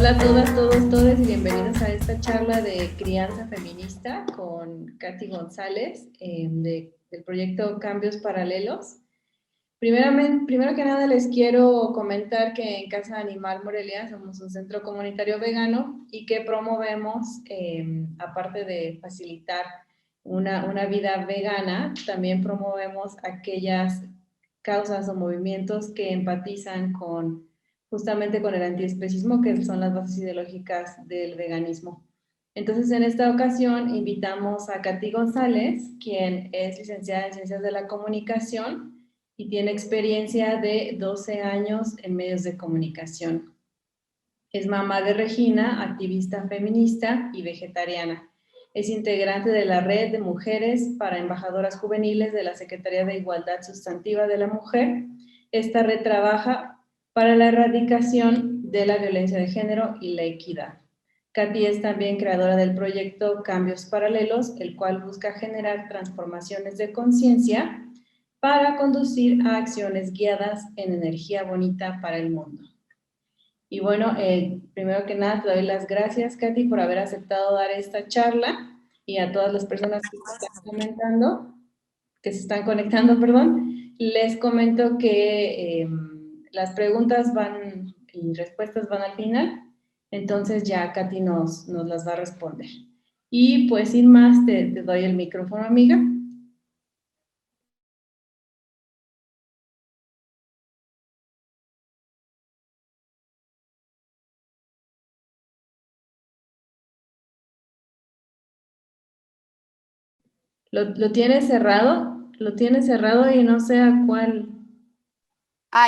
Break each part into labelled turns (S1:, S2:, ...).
S1: Hola a todas, todos, todes y bienvenidos a esta charla de crianza feminista con Katy González del proyecto Cambios Paralelos. Primero que nada les quiero comentar que en Casa Animal Morelia somos un centro comunitario vegano y que promovemos, aparte de facilitar una vida vegana, también promovemos aquellas causas o movimientos que empatizan justamente con el antiespecismo, que son las bases ideológicas del veganismo. Entonces, en esta ocasión invitamos a Katy González, quien es licenciada en Ciencias de la Comunicación y tiene experiencia de 12 años en medios de comunicación. Es mamá de Regina, activista feminista y vegetariana. Es integrante de la Red de Mujeres para Embajadoras Juveniles de la Secretaría de Igualdad Sustantiva de la Mujer. Esta red trabaja para la erradicación de la violencia de género y la equidad. Katy es también creadora del proyecto Cambios Paralelos, el cual busca generar transformaciones de conciencia para conducir a acciones guiadas en energía bonita para el mundo. Y bueno, primero que nada te doy las gracias, Katy, por haber aceptado dar esta charla y a todas las personas que se están conectando, perdón. Les comento que las preguntas van y respuestas van al final, entonces ya Katy nos las va a responder. Y pues sin más, te doy el micrófono, amiga. ¿Lo tienes cerrado? Lo tienes cerrado y no sé a cuál.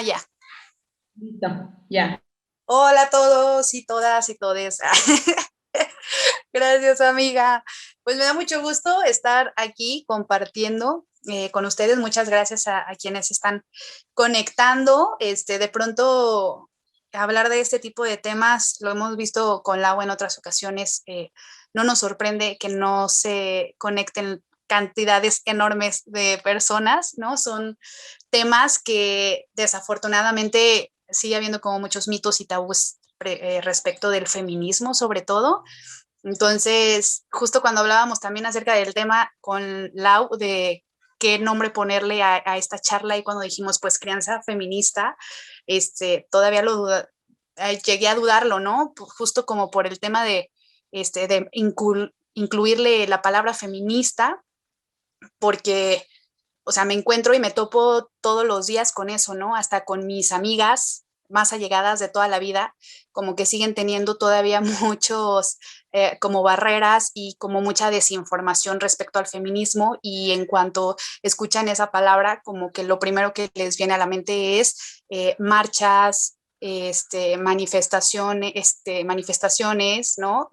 S2: Ya.
S1: Listo, ya.
S2: Hola a todos y todas y todes. Gracias, amiga. Pues me da mucho gusto estar aquí compartiendo con ustedes. Muchas gracias a quienes están conectando. De pronto, hablar de este tipo de temas, lo hemos visto con Lau en otras ocasiones. No nos sorprende que no se conecten cantidades enormes de personas, ¿no? Son temas que desafortunadamente sigue habiendo como muchos mitos y tabús respecto del feminismo, sobre todo. Entonces, justo cuando hablábamos también acerca del tema con Lau, de qué nombre ponerle a esta charla, y cuando dijimos, pues, crianza feminista, todavía llegué a dudarlo, ¿no? Justo como por el tema de incluirle la palabra feminista, porque, o sea, me encuentro y me topo todos los días con eso, ¿no? Hasta con mis amigas más allegadas de toda la vida, como que siguen teniendo todavía muchos como barreras y como mucha desinformación respecto al feminismo, y en cuanto escuchan esa palabra, como que lo primero que les viene a la mente es marchas, manifestaciones, ¿no?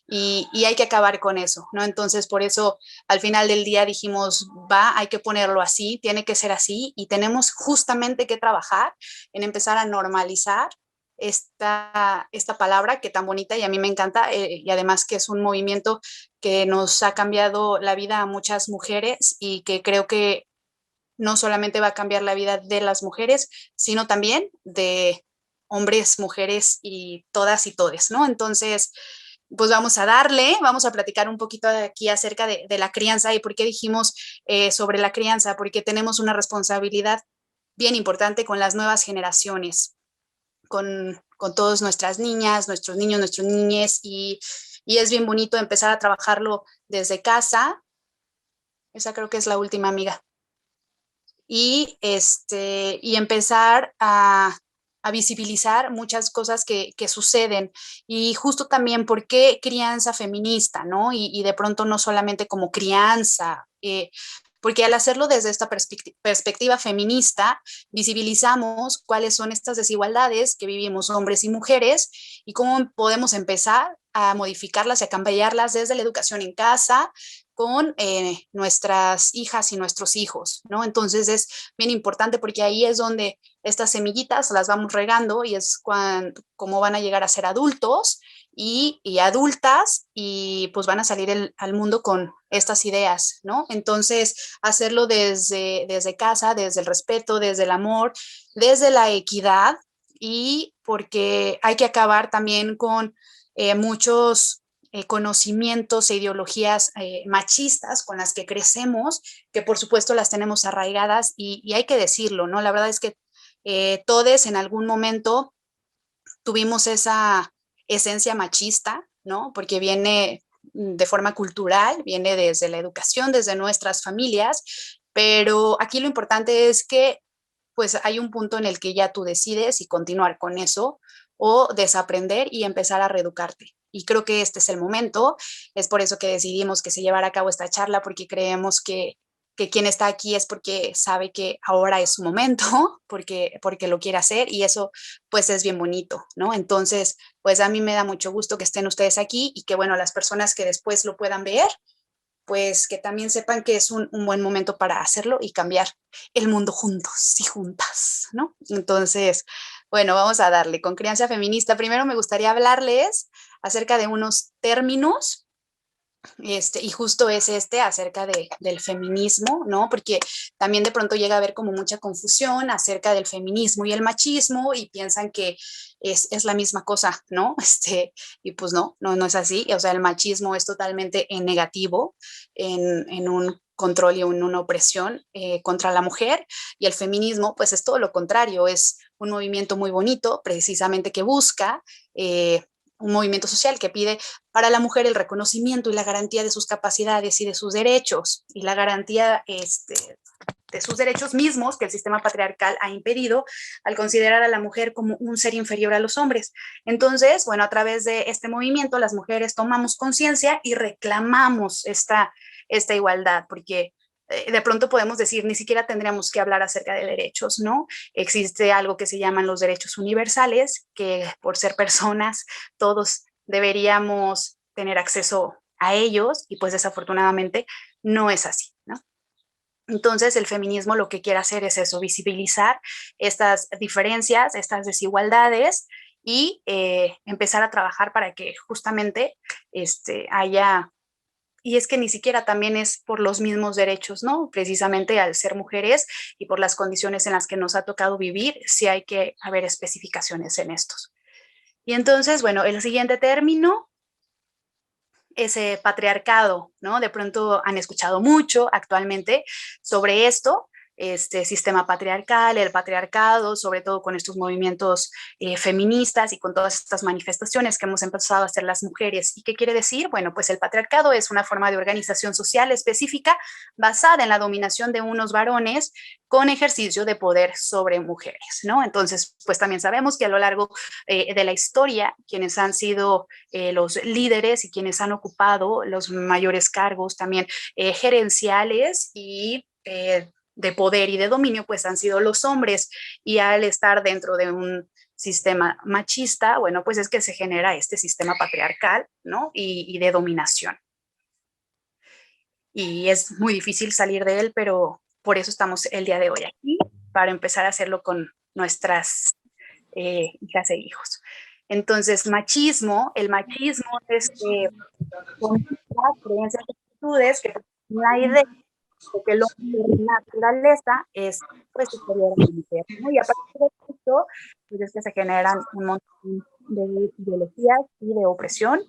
S2: Y hay que acabar con eso, ¿no? Entonces, por eso al final del día dijimos, hay que ponerlo así, tiene que ser así, y tenemos justamente que trabajar en empezar a normalizar esta palabra que tan bonita y a mí me encanta, y además que es un movimiento que nos ha cambiado la vida a muchas mujeres, y que creo que no solamente va a cambiar la vida de las mujeres, sino también de hombres, mujeres y todas y todes, ¿no? Entonces, pues vamos a darle, vamos a platicar un poquito aquí acerca de la crianza. ¿Y por qué dijimos sobre la crianza? Porque tenemos una responsabilidad bien importante con las nuevas generaciones, con todas nuestras niñas, nuestros niños, nuestras niñas, y es bien bonito empezar a trabajarlo desde casa. Esa creo que es la última, amiga. Y empezar a visibilizar muchas cosas que suceden, y justo también por qué crianza feminista, ¿no? Y de pronto no solamente como crianza, porque al hacerlo desde esta perspectiva feminista, visibilizamos cuáles son estas desigualdades que vivimos hombres y mujeres, y cómo podemos empezar a modificarlas y a cambiarlas desde la educación en casa, con nuestras hijas y nuestros hijos, ¿no? Entonces es bien importante, porque ahí es donde estas semillitas las vamos regando, y es como van a llegar a ser adultos y adultas, y pues van a salir al mundo con estas ideas, ¿no? Entonces, hacerlo desde casa, desde el respeto, desde el amor, desde la equidad, y porque hay que acabar también con muchos conocimientos e ideologías machistas con las que crecemos, que por supuesto las tenemos arraigadas y hay que decirlo, ¿no? La verdad es que todos en algún momento tuvimos esa esencia machista, ¿no? Porque viene de forma cultural, viene desde la educación, desde nuestras familias, pero aquí lo importante es que pues hay un punto en el que ya tú decides si continuar con eso o desaprender y empezar a reeducarte. Y creo que este es el momento, es por eso que decidimos que se llevara a cabo esta charla, porque creemos que quien está aquí es porque sabe que ahora es su momento, porque lo quiere hacer y eso pues es bien bonito, ¿no? Entonces, pues a mí me da mucho gusto que estén ustedes aquí y que bueno, las personas que después lo puedan ver, pues que también sepan que es un buen momento para hacerlo y cambiar el mundo juntos y juntas, ¿no? Entonces, bueno, vamos a darle con crianza feminista. Primero me gustaría hablarles acerca de unos términos y justo es acerca del feminismo, ¿no? Porque también de pronto llega a haber como mucha confusión acerca del feminismo y el machismo y piensan que es la misma cosa, ¿no? Y pues no es así. O sea, el machismo es totalmente en negativo, en un control y en una opresión contra la mujer y el feminismo pues es todo lo contrario, es un movimiento muy bonito precisamente que busca un movimiento social que pide para la mujer el reconocimiento y la garantía de sus capacidades y de sus derechos y la garantía de sus derechos mismos que el sistema patriarcal ha impedido al considerar a la mujer como un ser inferior a los hombres. Entonces, bueno, a través de este movimiento las mujeres tomamos conciencia y reclamamos esta igualdad, porque de pronto podemos decir, ni siquiera tendríamos que hablar acerca de derechos, ¿no? Existe algo que se llaman los derechos universales, que por ser personas todos deberíamos tener acceso a ellos y pues desafortunadamente no es así, ¿no? Entonces el feminismo lo que quiere hacer es eso, visibilizar estas diferencias, estas desigualdades y empezar a trabajar para que justamente haya, y es que ni siquiera también es por los mismos derechos, ¿no? Precisamente al ser mujeres y por las condiciones en las que nos ha tocado vivir, sí hay que haber especificaciones en estos. Y entonces, bueno, el siguiente término ese patriarcado, ¿no? De pronto han escuchado mucho actualmente sobre esto, este sistema patriarcal, el patriarcado, sobre todo con estos movimientos feministas y con todas estas manifestaciones que hemos empezado a hacer las mujeres. ¿Y qué quiere decir? Bueno, pues el patriarcado es una forma de organización social específica basada en la dominación de unos varones con ejercicio de poder sobre mujeres, ¿no? Entonces, pues también sabemos que a lo largo de la historia, quienes han sido los líderes y quienes han ocupado los mayores cargos también gerenciales y de poder y de dominio, pues han sido los hombres. Y al estar dentro de un sistema machista, bueno, pues es que se genera este sistema patriarcal, ¿no? Y de dominación. Y es muy difícil salir de él, pero por eso estamos el día de hoy aquí, para empezar a hacerlo con nuestras hijas e hijos. Entonces, el machismo es con las creencias y actitudes que la idea de que el hombre por naturaleza es pues superior a la mujer, ¿no? Y a partir de esto, pues es que se generan un montón de ideologías y de opresión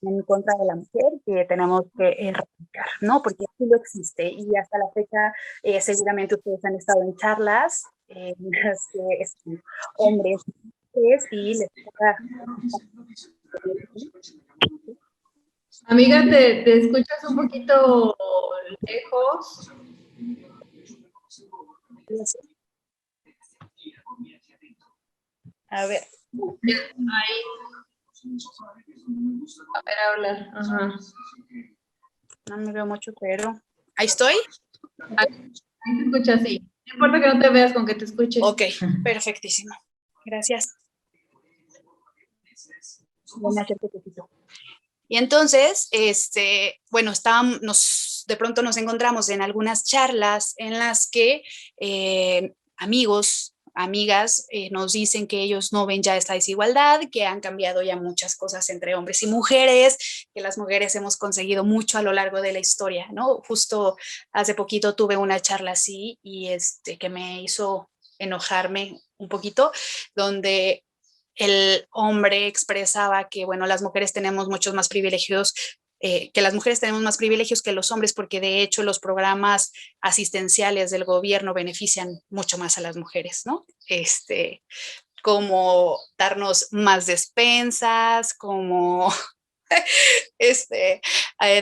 S2: en contra de la mujer que tenemos que erradicar, ¿no? Porque sí lo existe y hasta la fecha seguramente ustedes han estado en charlas en las que hombres y les toca.
S1: Amiga, te escuchas un poquito lejos.
S2: A ver.
S1: Ahí. A ver, habla. Ajá.
S2: No me veo mucho, pero ahí estoy.
S1: Ahí te escucha así. No importa que no te veas, con que te escuches.
S2: Ok, perfectísimo. Gracias. Y entonces, bueno, de pronto nos encontramos en algunas charlas en las que amigos, amigas nos dicen que ellos no ven ya esta desigualdad, que han cambiado ya muchas cosas entre hombres y mujeres, que las mujeres hemos conseguido mucho a lo largo de la historia, ¿no? Justo hace poquito tuve una charla así y que me hizo enojarme un poquito, donde el hombre expresaba que, bueno, las mujeres tenemos muchos más privilegios, que las mujeres tenemos más privilegios que los hombres, porque de hecho los programas asistenciales del gobierno benefician mucho más a las mujeres, ¿no? Como darnos más despensas, como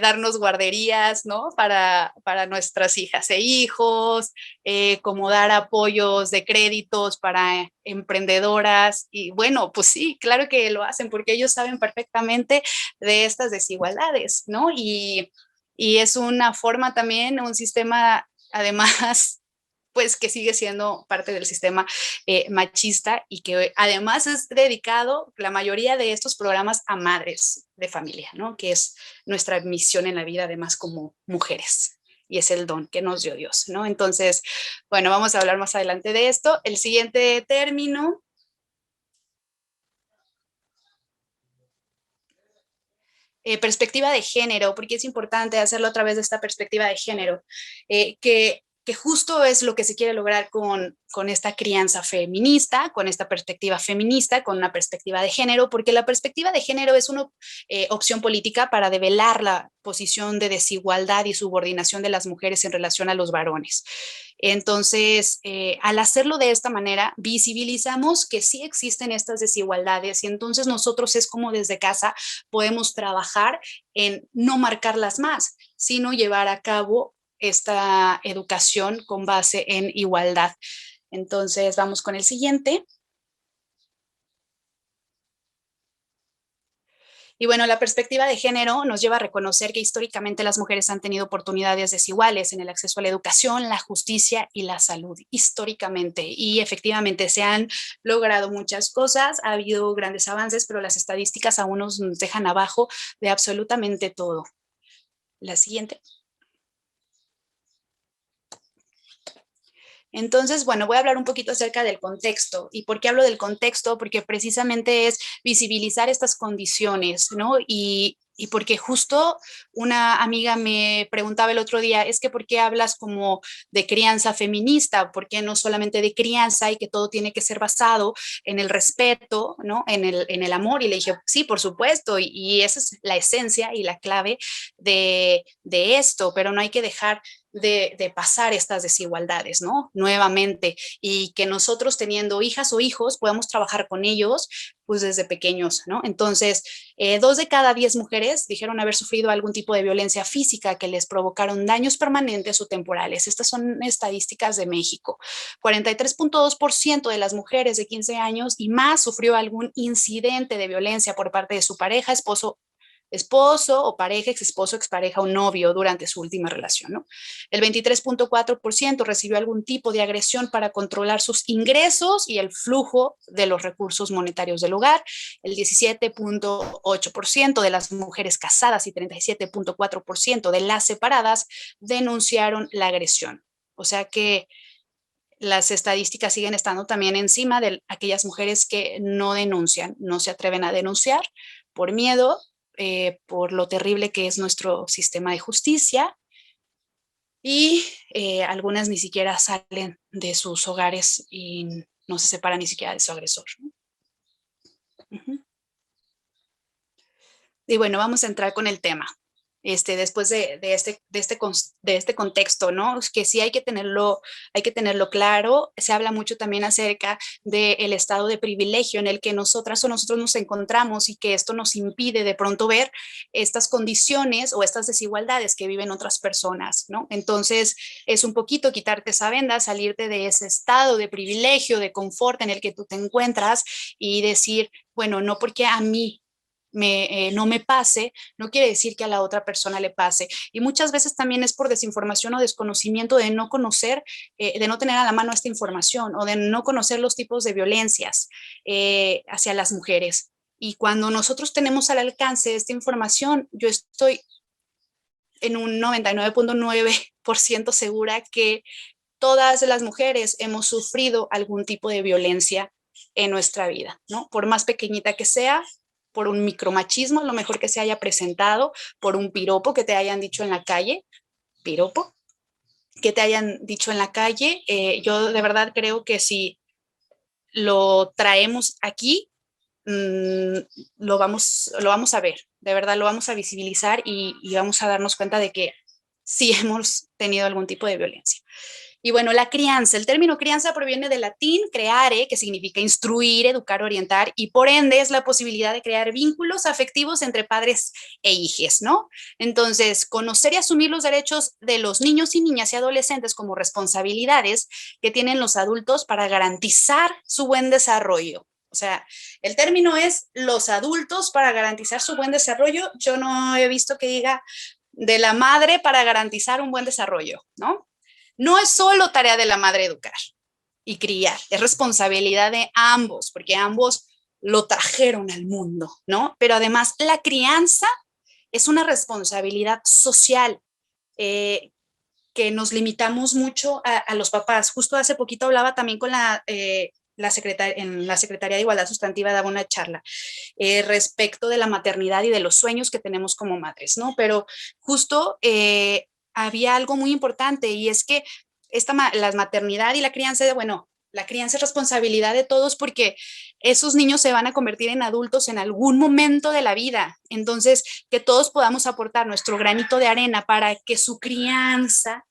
S2: darnos guarderías, ¿no? Para nuestras hijas e hijos, como dar apoyos de créditos para emprendedoras. Y bueno, pues sí, claro que lo hacen porque ellos saben perfectamente de estas desigualdades, ¿no? Y es una forma también, un sistema, además, pues que sigue siendo parte del sistema machista y que además es dedicado la mayoría de estos programas a madres de familia, ¿no? Que es nuestra misión en la vida, además como mujeres. Y es el don que nos dio Dios, ¿no? Entonces, bueno, vamos a hablar más adelante de esto. El siguiente término, perspectiva de género, porque es importante hacerlo a través de esta perspectiva de género, que justo es lo que se quiere lograr con esta crianza feminista, con esta perspectiva feminista, con una perspectiva de género, porque la perspectiva de género es una opción política para develar la posición de desigualdad y subordinación de las mujeres en relación a los varones. Entonces, al hacerlo de esta manera, visibilizamos que sí existen estas desigualdades y entonces nosotros es como desde casa podemos trabajar en no marcarlas más, sino llevar a cabo esta educación con base en igualdad. Entonces, vamos con el siguiente. Y bueno, la perspectiva de género nos lleva a reconocer que históricamente las mujeres han tenido oportunidades desiguales en el acceso a la educación, la justicia y la salud, históricamente. Y efectivamente se han logrado muchas cosas, ha habido grandes avances, pero las estadísticas aún nos dejan abajo de absolutamente todo. La siguiente. Entonces, bueno, voy a hablar un poquito acerca del contexto. ¿Y por qué hablo del contexto? Porque precisamente es visibilizar estas condiciones, ¿no? Y porque justo una amiga me preguntaba el otro día, es que ¿por qué hablas como de crianza feminista? ¿Por qué no solamente de crianza y que todo tiene que ser basado en el respeto, ¿no? En el amor. Y le dije, sí, por supuesto, y esa es la esencia y la clave de esto, pero no hay que dejar de pasar estas desigualdades, ¿no? Nuevamente, y que nosotros teniendo hijas o hijos podamos trabajar con ellos, pues desde pequeños, ¿no? Entonces, 2 de cada 10 mujeres dijeron haber sufrido algún tipo de violencia física que les provocaron daños permanentes o temporales. Estas son estadísticas de México. 43.2% de las mujeres de 15 años y más sufrió algún incidente de violencia por parte de su pareja, esposo o pareja, ex esposo, expareja o novio durante su última relación, ¿no? El 23.4% recibió algún tipo de agresión para controlar sus ingresos y el flujo de los recursos monetarios del hogar. El 17.8% de las mujeres casadas y 37.4% de las separadas denunciaron la agresión. O sea que las estadísticas siguen estando también encima de aquellas mujeres que no denuncian, no se atreven a denunciar por miedo, por lo terrible que es nuestro sistema de justicia y algunas ni siquiera salen de sus hogares y no se separan ni siquiera de su agresor. Uh -huh. Y bueno, vamos a entrar con el tema. Después de este contexto, ¿no? Que sí hay que tenerlo claro. Se habla mucho también acerca del estado de privilegio en el que nosotras o nosotros nos encontramos y que esto nos impide de pronto ver estas condiciones o estas desigualdades que viven otras personas, ¿no? Entonces, es un poquito quitarte esa venda, salirte de ese estado de privilegio, de confort en el que tú te encuentras y decir, bueno, no porque a mí no me pase, no quiere decir que a la otra persona le pase. Y muchas veces también es por desinformación o desconocimiento de no conocer, de no tener a la mano esta información o de no conocer los tipos de violencias hacia las mujeres. Y cuando nosotros tenemos al alcance esta información, yo estoy en un 99.9% segura que todas las mujeres hemos sufrido algún tipo de violencia en nuestra vida, ¿no? Por más pequeñita que sea, por un micromachismo, lo mejor que se haya presentado, por un piropo que te hayan dicho en la calle, piropo, que te hayan dicho en la calle. Yo de verdad creo que si lo traemos aquí, lo vamos a ver, de verdad lo vamos a visibilizar y vamos a darnos cuenta de que sí hemos tenido algún tipo de violencia. Y bueno, la crianza, el término crianza proviene del latín creare, que significa instruir, educar, orientar, y por ende es la posibilidad de crear vínculos afectivos entre padres e hijes, ¿no? Entonces, conocer y asumir los derechos de los niños y niñas y adolescentes como responsabilidades que tienen los adultos para garantizar su buen desarrollo. O sea, el término es los adultos para garantizar su buen desarrollo. Yo no he visto que diga de la madre para garantizar un buen desarrollo, ¿no? No es solo tarea de la madre educar y criar, es responsabilidad de ambos, porque ambos lo trajeron al mundo, ¿no? Pero además la crianza es una responsabilidad social que nos limitamos mucho a los papás. Justo hace poquito hablaba también con en la Secretaría de Igualdad Sustantiva, daba una charla respecto de la maternidad y de los sueños que tenemos como madres, ¿no? Pero justo había algo muy importante y es que la maternidad y la crianza, bueno, la crianza es responsabilidad de todos porque esos niños se van a convertir en adultos en algún momento de la vida. Entonces, que todos podamos aportar nuestro granito de arena para que su crianza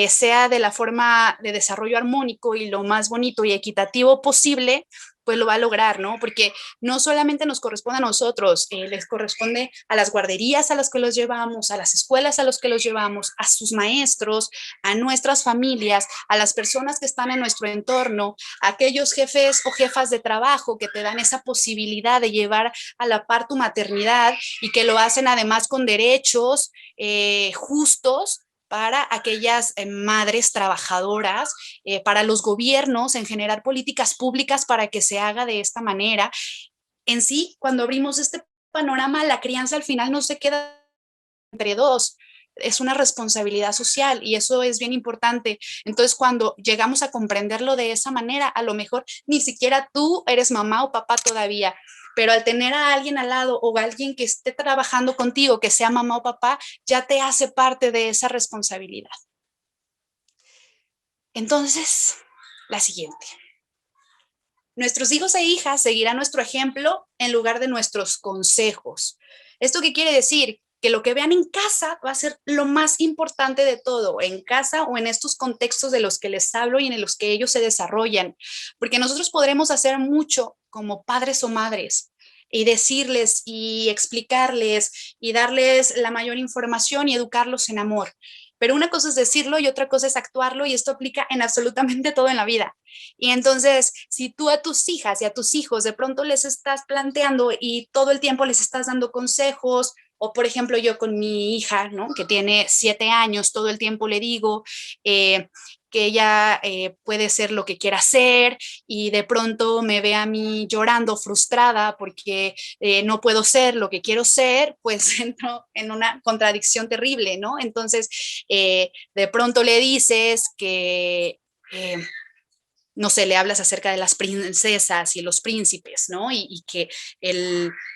S2: sea de la forma de desarrollo armónico y lo más bonito y equitativo posible, pues lo va a lograr, ¿no? Porque no solamente nos corresponde a nosotros, les corresponde a las guarderías a las que los llevamos, a las escuelas a las que los llevamos, a sus maestros, a nuestras familias, a las personas que están en nuestro entorno, a aquellos jefes o jefas de trabajo que te dan esa posibilidad de llevar a la par tu maternidad y que lo hacen además con derechos justos para aquellas madres trabajadoras, para los gobiernos en generar políticas públicas para que se haga de esta manera. En sí, cuando abrimos este panorama, la crianza al final no se queda entre dos, es una responsabilidad social y eso es bien importante. Entonces, cuando llegamos a comprenderlo de esa manera, a lo mejor ni siquiera tú eres mamá o papá todavía, pero al tener a alguien al lado o a alguien que esté trabajando contigo, que sea mamá o papá, ya te hace parte de esa responsabilidad. Entonces, la siguiente. Nuestros hijos e hijas seguirán nuestro ejemplo en lugar de nuestros consejos. ¿Esto qué quiere decir? Que lo que vean en casa va a ser lo más importante de todo, en casa o en estos contextos de los que les hablo y en los que ellos se desarrollan, porque nosotros podremos hacer mucho como padres o madres y decirles y explicarles y darles la mayor información y educarlos en amor. Pero una cosa es decirlo y otra cosa es actuarlo y esto aplica en absolutamente todo en la vida. Y entonces, si tú a tus hijas y a tus hijos de pronto les estás planteando y todo el tiempo les estás dando consejos, o por ejemplo yo con mi hija, ¿no? Que tiene 7 años, todo el tiempo le digo que ella puede ser lo que quiera hacer y de pronto me ve a mí llorando, frustrada porque no puedo ser lo que quiero ser, pues entro en una contradicción terrible, ¿no? Entonces, de pronto le dices que no sé, le hablas acerca de las princesas y los príncipes, ¿no? Y que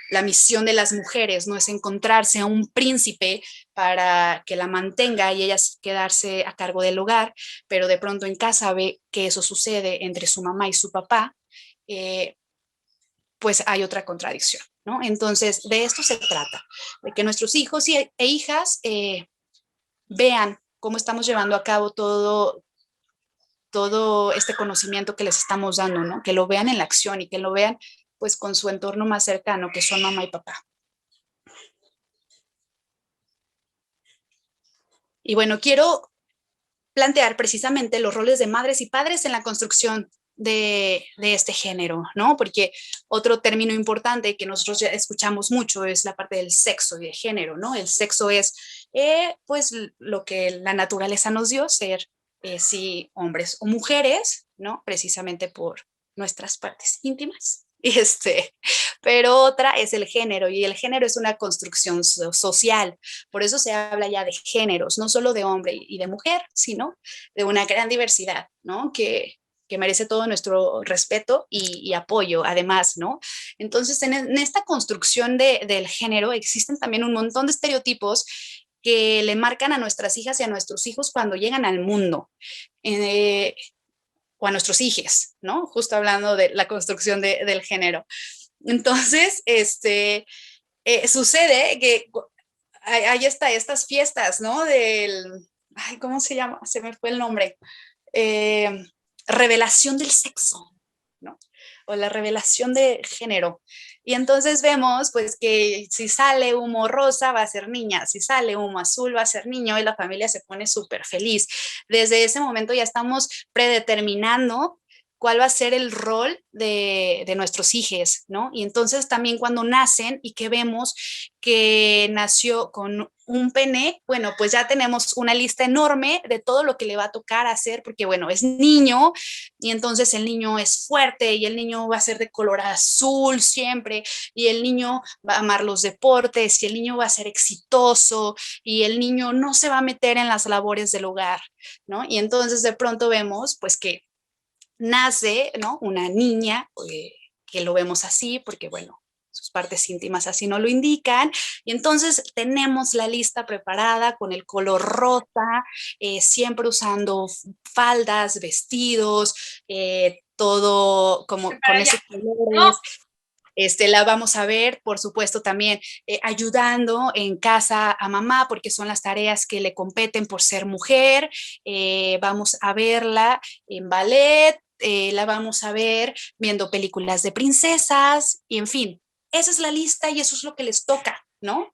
S2: la misión de las mujeres no es encontrarse a un príncipe para que la mantenga y ellas quedarse a cargo del hogar, pero de pronto en casa ve que eso sucede entre su mamá y su papá, pues hay otra contradicción, ¿no? Entonces, de esto se trata, de que nuestros hijos e hijas vean cómo estamos llevando a cabo todo este conocimiento que les estamos dando, ¿no? Que lo vean en la acción y que lo vean pues con su entorno más cercano, que son mamá y papá. Y bueno, quiero plantear precisamente los roles de madres y padres en la construcción de este género, ¿no? Porque otro término importante que nosotros ya escuchamos mucho es la parte del sexo y de género, ¿no? El sexo es, pues, lo que la naturaleza nos dio, ser, sí, hombres o mujeres, ¿no? Precisamente por nuestras partes íntimas. Pero otra es el género y el género es una construcción social. Por eso se habla ya de géneros, no solo de hombre y de mujer, sino de una gran diversidad, ¿no? Que merece todo nuestro respeto y apoyo, además, ¿no? Entonces, en esta construcción del género existen también un montón de estereotipos que le marcan a nuestras hijas y a nuestros hijos cuando llegan al mundo. Eh, o a nuestros hijos, ¿no? Justo hablando de la construcción del género. Entonces, sucede que hay estas fiestas, ¿no? Ay, ¿cómo se llama? Se me fue el nombre. Eh, Revelación del sexo, ¿no? O la revelación de género. Y entonces vemos, pues, que si sale humo rosa va a ser niña, si sale humo azul va a ser niño, y la familia se pone súper feliz. Desde ese momento ya estamos predeterminando cuál va a ser el rol de nuestros hijos, ¿no? Y entonces también cuando nacen y que vemos que nació con un pene, bueno, pues ya tenemos una lista enorme de todo lo que le va a tocar hacer, porque bueno, es niño y entonces el niño es fuerte y el niño va a ser de color azul siempre y el niño va a amar los deportes y el niño va a ser exitoso y el niño no se va a meter en las labores del hogar, ¿no? Y entonces de pronto vemos pues que nace, ¿no? Una niña, que lo vemos así, porque bueno, sus partes íntimas así no lo indican, y entonces tenemos la lista preparada con el color rosa, siempre usando faldas, vestidos, todo como con esos colores. La vamos a ver, por supuesto, también ayudando en casa a mamá, porque son las tareas que le competen por ser mujer. Vamos a verla en ballet, la vamos a ver viendo películas de princesas, y en fin, esa es la lista y eso es lo que les toca, ¿no?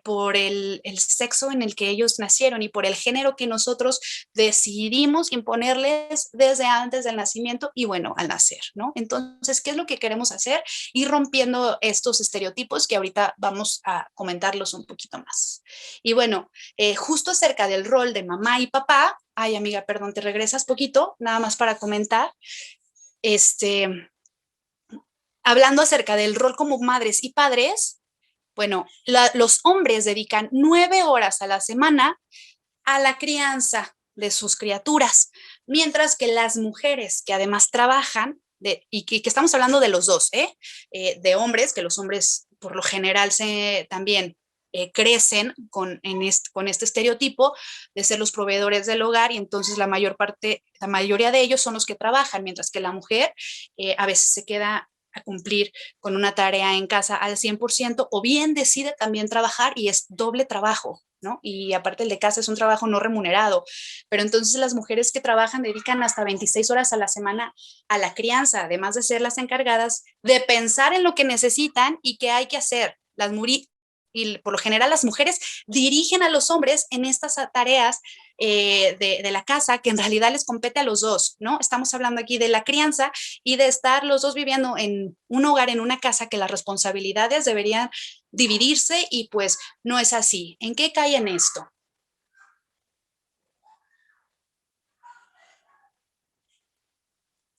S2: Por el sexo en el que ellos nacieron y por el género que nosotros decidimos imponerles desde antes del nacimiento y bueno, al nacer, ¿no? Entonces, ¿qué es lo que queremos hacer? Ir rompiendo estos estereotipos que ahorita vamos a comentarlos un poquito más. Y bueno, justo acerca del rol de mamá y papá, ay amiga, perdón, te regresas poquito, nada más para comentar, hablando acerca del rol como madres y padres, bueno, los hombres dedican 9 horas a la semana a la crianza de sus criaturas, mientras que las mujeres que además trabajan, y que estamos hablando de los dos, de hombres, que los hombres por lo general también crecen con este estereotipo de ser los proveedores del hogar y entonces la mayoría de ellos son los que trabajan, mientras que la mujer a veces se queda a cumplir con una tarea en casa al 100% o bien decide también trabajar y es doble trabajo, ¿no? Y aparte el de casa es un trabajo no remunerado, pero entonces las mujeres que trabajan dedican hasta 26 horas a la semana a la crianza, además de ser las encargadas de pensar en lo que necesitan y qué hay que hacer. Y por lo general las mujeres dirigen a los hombres en estas tareas de la casa que en realidad les compete a los dos, ¿no? Estamos hablando aquí de la crianza y de estar los dos viviendo en un hogar, en una casa que las responsabilidades deberían dividirse y pues no es así. ¿En qué cae en esto?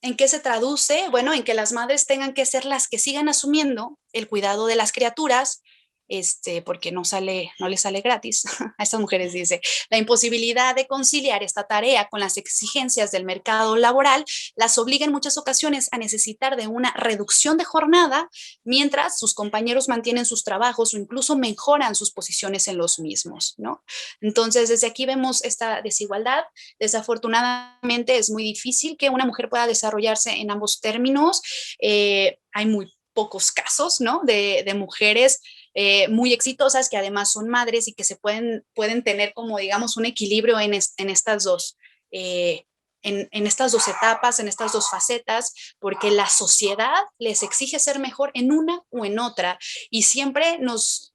S2: ¿En qué se traduce? Bueno, en que las madres tengan que ser las que sigan asumiendo el cuidado de las criaturas, porque no les sale gratis a estas mujeres, dice, la imposibilidad de conciliar esta tarea con las exigencias del mercado laboral las obliga en muchas ocasiones a necesitar de una reducción de jornada, mientras sus compañeros mantienen sus trabajos o incluso mejoran sus posiciones en los mismos, ¿no? Entonces, desde aquí vemos esta desigualdad. Desafortunadamente, es muy difícil que una mujer pueda desarrollarse en ambos términos. Hay muy pocos casos, ¿no? De mujeres muy exitosas que además son madres y que pueden tener como digamos un equilibrio en estas dos, en estas dos etapas, en estas dos facetas, porque la sociedad les exige ser mejor en una o en otra y siempre nos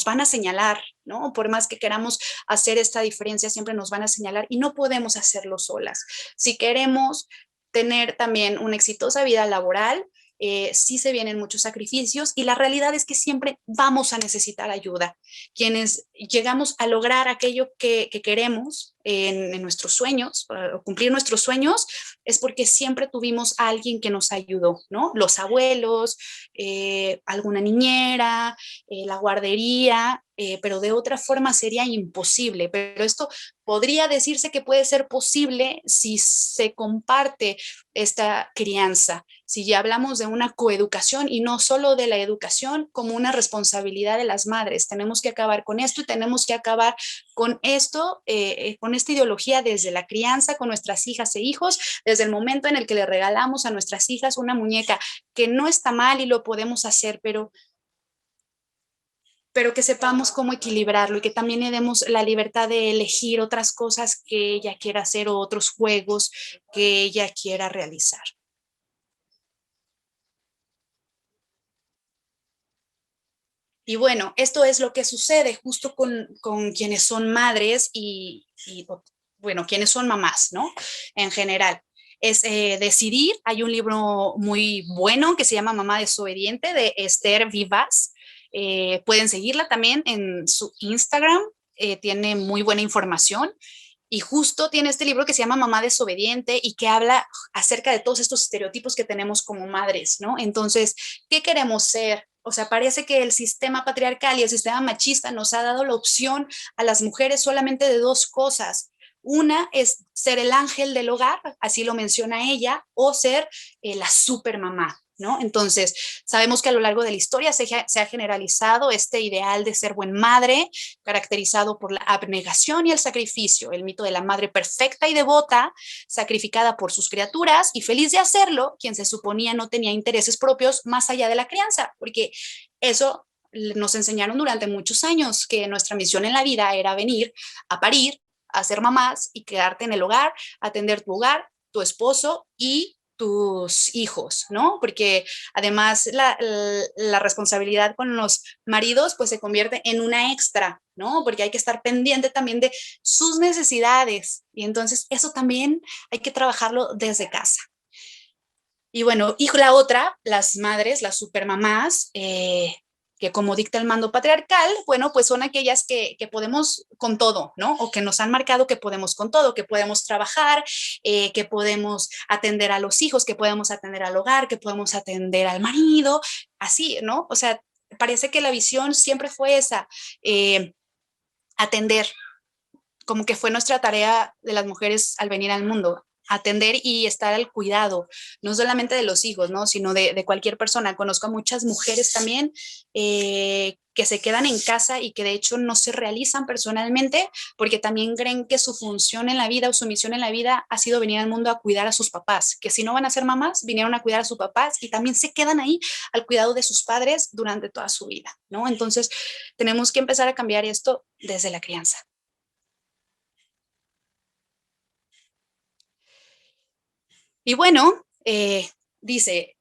S2: van a señalar, ¿no? Por más que queramos hacer esta diferencia, siempre nos van a señalar y no podemos hacerlo solas. Si queremos tener también una exitosa vida laboral, sí se vienen muchos sacrificios y la realidad es que siempre vamos a necesitar ayuda. Quienes llegamos a lograr aquello que queremos en nuestros sueños, o cumplir nuestros sueños, es porque siempre tuvimos a alguien que nos ayudó, ¿no? Los abuelos, alguna niñera, la guardería, pero de otra forma sería imposible. Pero esto podría decirse que puede ser posible si se comparte esta crianza, si ya hablamos de una coeducación y no solo de la educación como una responsabilidad de las madres. Tenemos que acabar con esto y tenemos que acabar con esto, con esta ideología desde la crianza con nuestras hijas e hijos, desde el momento en el que le regalamos a nuestras hijas una muñeca, que no está mal y lo podemos hacer, pero que sepamos cómo equilibrarlo y que también le demos la libertad de elegir otras cosas que ella quiera hacer o otros juegos que ella quiera realizar. Y bueno, esto es lo que sucede justo con quienes son madres bueno, quienes son mamás, ¿no? En general. Es decidir, hay un libro muy bueno que se llama Mamá Desobediente de Esther Vivas. Pueden seguirla también en su Instagram, tiene muy buena información. Y justo tiene este libro que se llama Mamá Desobediente y que habla acerca de todos estos estereotipos que tenemos como madres, ¿no? Entonces, ¿qué queremos ser? O sea, parece que el sistema patriarcal y el sistema machista nos ha dado la opción a las mujeres solamente de dos cosas. Una es ser el ángel del hogar, así lo menciona ella, o ser la supermamá, ¿no? Entonces, sabemos que a lo largo de la historia se ha generalizado este ideal de ser buen madre, caracterizado por la abnegación y el sacrificio, el mito de la madre perfecta y devota, sacrificada por sus criaturas y feliz de hacerlo, quien se suponía no tenía intereses propios más allá de la crianza, porque eso nos enseñaron durante muchos años, que nuestra misión en la vida era venir a parir, a ser mamás y quedarte en el hogar, atender tu hogar, tu esposo y tus hijos, ¿no? Porque además la responsabilidad con los maridos pues se convierte en una extra, ¿no? Porque hay que estar pendiente también de sus necesidades y entonces eso también hay que trabajarlo desde casa. Y bueno, y la otra, las madres, las supermamás, que como dicta el mando patriarcal, bueno, pues son aquellas que podemos con todo, ¿no? O que nos han marcado que podemos con todo, que podemos trabajar, que podemos atender a los hijos, que podemos atender al hogar, que podemos atender al marido, así, ¿no? O sea, parece que la visión siempre fue esa, atender, como que fue nuestra tarea de las mujeres al venir al mundo, atender y estar al cuidado, no solamente de los hijos, ¿no? Sino de cualquier persona. Conozco a muchas mujeres también que se quedan en casa y que de hecho no se realizan personalmente porque también creen que su función en la vida o su misión en la vida ha sido venir al mundo a cuidar a sus papás, que si no van a ser mamás, vinieron a cuidar a sus papás y también se quedan ahí al cuidado de sus padres durante toda su vida, ¿no? Entonces tenemos que empezar a cambiar esto desde la crianza. Y bueno, dice,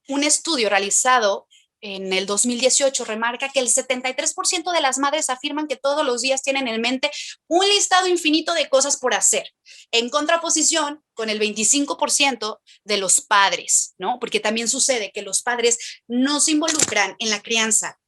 S2: un estudio realizado en el 2018 remarca que el 73% de las madres afirman que todos los días tienen en mente un listado infinito de cosas por hacer, en contraposición con el 25% de los padres, ¿no? Porque también sucede que los padres no se involucran en la crianza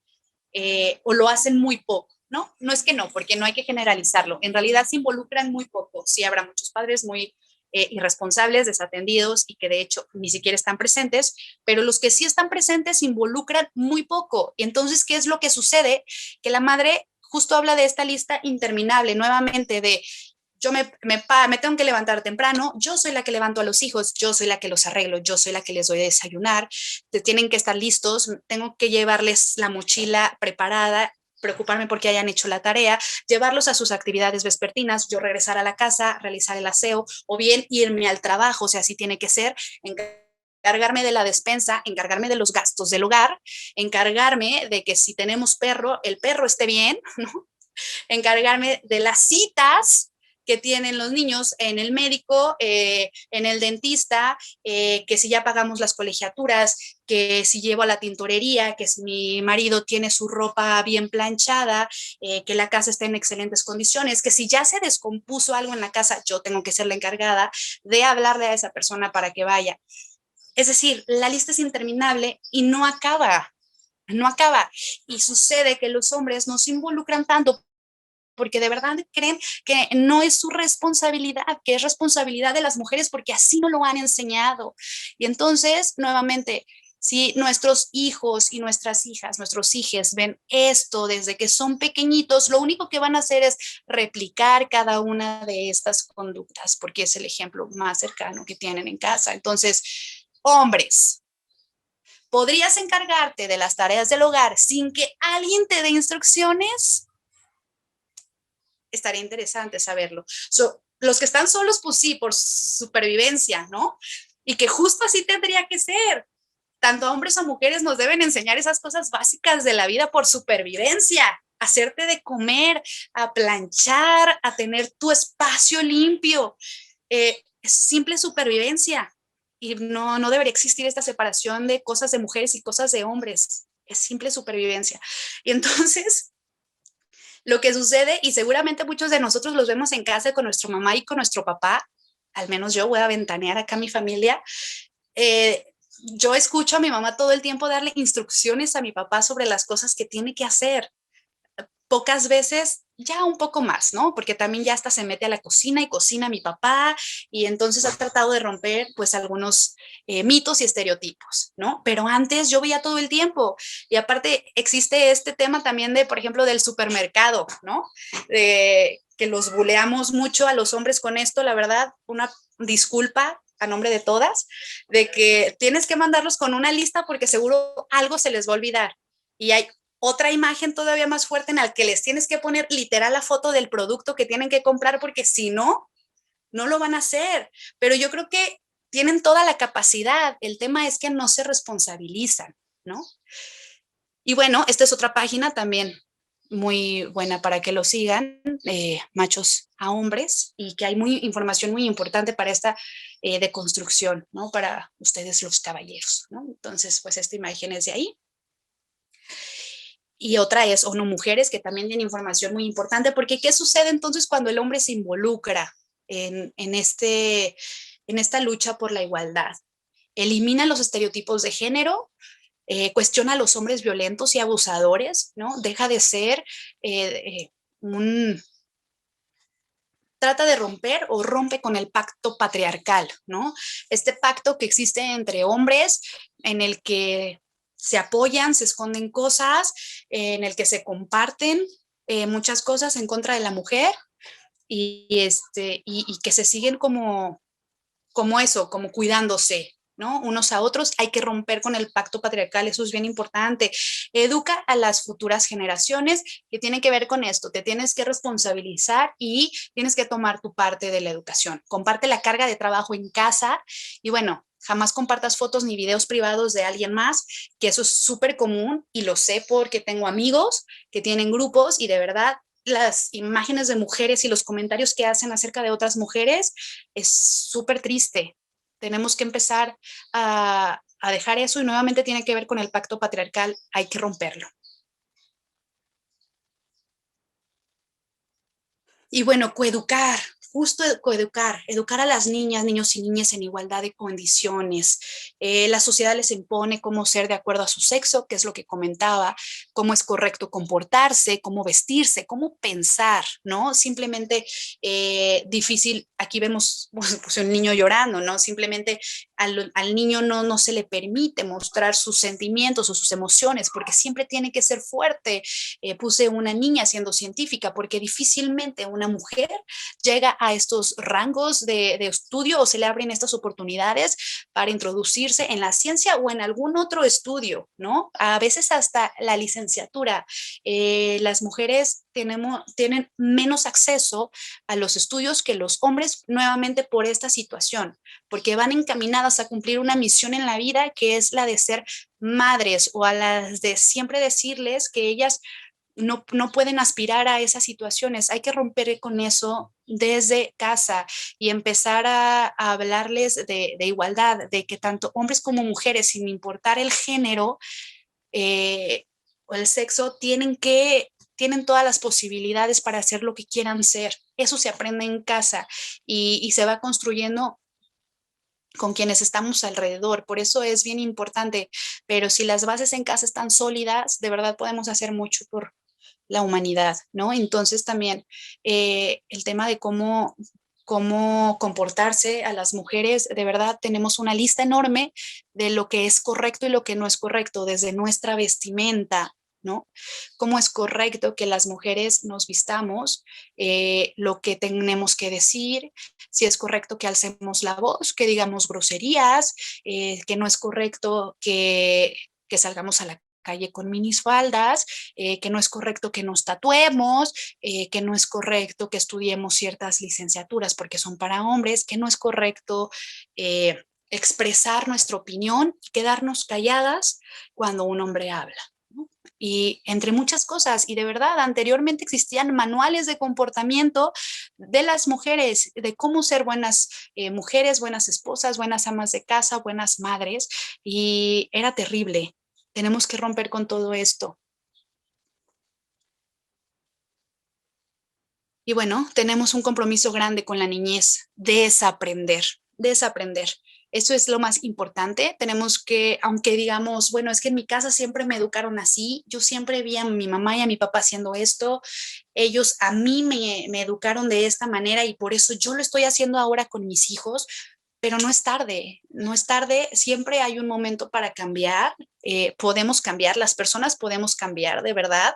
S2: o lo hacen muy poco. ¿No? No es que no, porque no hay que generalizarlo. En realidad se involucran muy poco. Sí habrá muchos padres muy irresponsables, desatendidos y que de hecho ni siquiera están presentes, pero los que sí están presentes se involucran muy poco. Y entonces, ¿qué es lo que sucede? Que la madre justo habla de esta lista interminable, nuevamente, de yo me tengo que levantar temprano, yo soy la que levanto a los hijos, yo soy la que los arreglo, yo soy la que les doy a desayunar, tienen que estar listos, tengo que llevarles la mochila preparada, preocuparme porque hayan hecho la tarea, llevarlos a sus actividades vespertinas, yo regresar a la casa, realizar el aseo o bien irme al trabajo, o sea, así tiene que ser, encargarme de la despensa, encargarme de los gastos del hogar, encargarme de que si tenemos perro, el perro esté bien, ¿no? Encargarme de las citas que tienen los niños en el médico, en el dentista, que si ya pagamos las colegiaturas, que si llevo a la tintorería, que si mi marido tiene su ropa bien planchada, que la casa está en excelentes condiciones, que si ya se descompuso algo en la casa, yo tengo que ser la encargada de hablarle a esa persona para que vaya. Es decir, la lista es interminable y no acaba, no acaba. Y sucede que los hombres no se involucran tanto porque de verdad creen que no es su responsabilidad, que es responsabilidad de las mujeres porque así no lo han enseñado. Y entonces, nuevamente, si nuestros hijos y nuestras hijas, nuestros hijos ven esto desde que son pequeñitos, lo único que van a hacer es replicar cada una de estas conductas, porque es el ejemplo más cercano que tienen en casa. Entonces, hombres, ¿podrías encargarte de las tareas del hogar sin que alguien te dé instrucciones? estaría interesante saberlo. Los que están solos, pues sí, por supervivencia, ¿no? Y que justo así tendría que ser. Tanto hombres o mujeres nos deben enseñar esas cosas básicas de la vida por supervivencia. Hacerte de comer, a planchar, a tener tu espacio limpio. Es simple supervivencia. Y no debería existir esta separación de cosas de mujeres y cosas de hombres. Es simple supervivencia. Y entonces, lo que sucede, y seguramente muchos de nosotros los vemos en casa con nuestra mamá y con nuestro papá, al menos yo voy a ventanear acá a mi familia, yo escucho a mi mamá todo el tiempo darle instrucciones a mi papá sobre las cosas que tiene que hacer. Pocas veces, ya un poco más, ¿no? Porque también ya hasta se mete a la cocina y cocina a mi papá y entonces ha tratado de romper pues algunos mitos y estereotipos, ¿no? Pero antes yo veía todo el tiempo y aparte existe este tema también de, por ejemplo, del supermercado, ¿no? Que los buleamos mucho a los hombres con esto, la verdad, una disculpa a nombre de todas, de que tienes que mandarlos con una lista porque seguro algo se les va a olvidar. Y hay otra imagen todavía más fuerte en la que les tienes que poner literal la foto del producto que tienen que comprar porque si no, no lo van a hacer. Pero yo creo que tienen toda la capacidad. El tema es que no se responsabilizan, ¿no? Y bueno, esta es otra página también muy buena para que lo sigan, machos a hombres, y que hay información muy importante para esta deconstrucción, ¿no? Para ustedes los caballeros, ¿no? Entonces, pues esta imagen es de ahí. Y otra es ONU Mujeres, que también tiene información muy importante, porque ¿qué sucede entonces cuando el hombre se involucra en esta lucha por la igualdad? Elimina los estereotipos de género, cuestiona a los hombres violentos y abusadores, ¿no? Deja de ser trata de romper o rompe con el pacto patriarcal, ¿no? Este pacto que existe entre hombres en el que se apoyan, se esconden cosas, en el que se comparten muchas cosas en contra de la mujer y que se siguen como eso, como cuidándose, ¿no? Unos a otros. Hay que romper con el pacto patriarcal, eso es bien importante. Educa a las futuras generaciones que tienen que ver con esto, te tienes que responsabilizar y tienes que tomar tu parte de la educación. Comparte la carga de trabajo en casa y bueno, jamás compartas fotos ni videos privados de alguien más, que eso es súper común y lo sé porque tengo amigos que tienen grupos y de verdad las imágenes de mujeres y los comentarios que hacen acerca de otras mujeres es súper triste. Tenemos que empezar a dejar eso y nuevamente tiene que ver con el pacto patriarcal, hay que romperlo. Y bueno, coeducar, justo coeducar, educar a las niñas, niños y niñas en igualdad de condiciones. La sociedad les impone cómo ser de acuerdo a su sexo, que es lo que comentaba, cómo es correcto comportarse, cómo vestirse, cómo pensar, ¿no? Simplemente difícil, aquí vemos pues, un niño llorando, ¿no? Simplemente al niño no se le permite mostrar sus sentimientos o sus emociones, porque siempre tiene que ser fuerte. Puse una niña siendo científica, porque difícilmente una mujer llega a estos rangos de estudio o se le abren estas oportunidades para introducirse en la ciencia o en algún otro estudio, ¿no? A veces hasta la licenciatura. Las mujeres tienen menos acceso a los estudios que los hombres, nuevamente por esta situación, porque van encaminadas a cumplir una misión en la vida que es la de ser madres o a las de siempre decirles que ellas no pueden aspirar a esas situaciones. Hay que romper con eso desde casa y empezar a hablarles de igualdad, de que tanto hombres como mujeres, sin importar el género o el sexo, tienen todas las posibilidades para hacer lo que quieran ser. Eso se aprende en casa y se va construyendo con quienes estamos alrededor. Por eso es bien importante. Pero si las bases en casa están sólidas, de verdad podemos hacer mucho por la humanidad, ¿no? Entonces también el tema de cómo comportarse a las mujeres, de verdad tenemos una lista enorme de lo que es correcto y lo que no es correcto, desde nuestra vestimenta, ¿no? Cómo es correcto que las mujeres nos vistamos, lo que tenemos que decir, si es correcto que alcemos la voz, que digamos groserías, que no es correcto que salgamos a la calle con minifaldas, que no es correcto que nos tatuemos, que no es correcto que estudiemos ciertas licenciaturas porque son para hombres, que no es correcto expresar nuestra opinión y quedarnos calladas cuando un hombre habla, ¿no? Y entre muchas cosas, y de verdad, anteriormente existían manuales de comportamiento de las mujeres, de cómo ser buenas mujeres, buenas esposas, buenas amas de casa, buenas madres, y era terrible. Tenemos que romper con todo esto. Y bueno, tenemos un compromiso grande con la niñez, desaprender, desaprender. Eso es lo más importante. Tenemos que, aunque digamos, bueno, es que en mi casa siempre me educaron así, yo siempre vi a mi mamá y a mi papá haciendo esto, ellos a mí me educaron de esta manera y por eso yo lo estoy haciendo ahora con mis hijos, pero no es tarde, no es tarde, siempre hay un momento para cambiar, podemos cambiar, las personas podemos cambiar de verdad,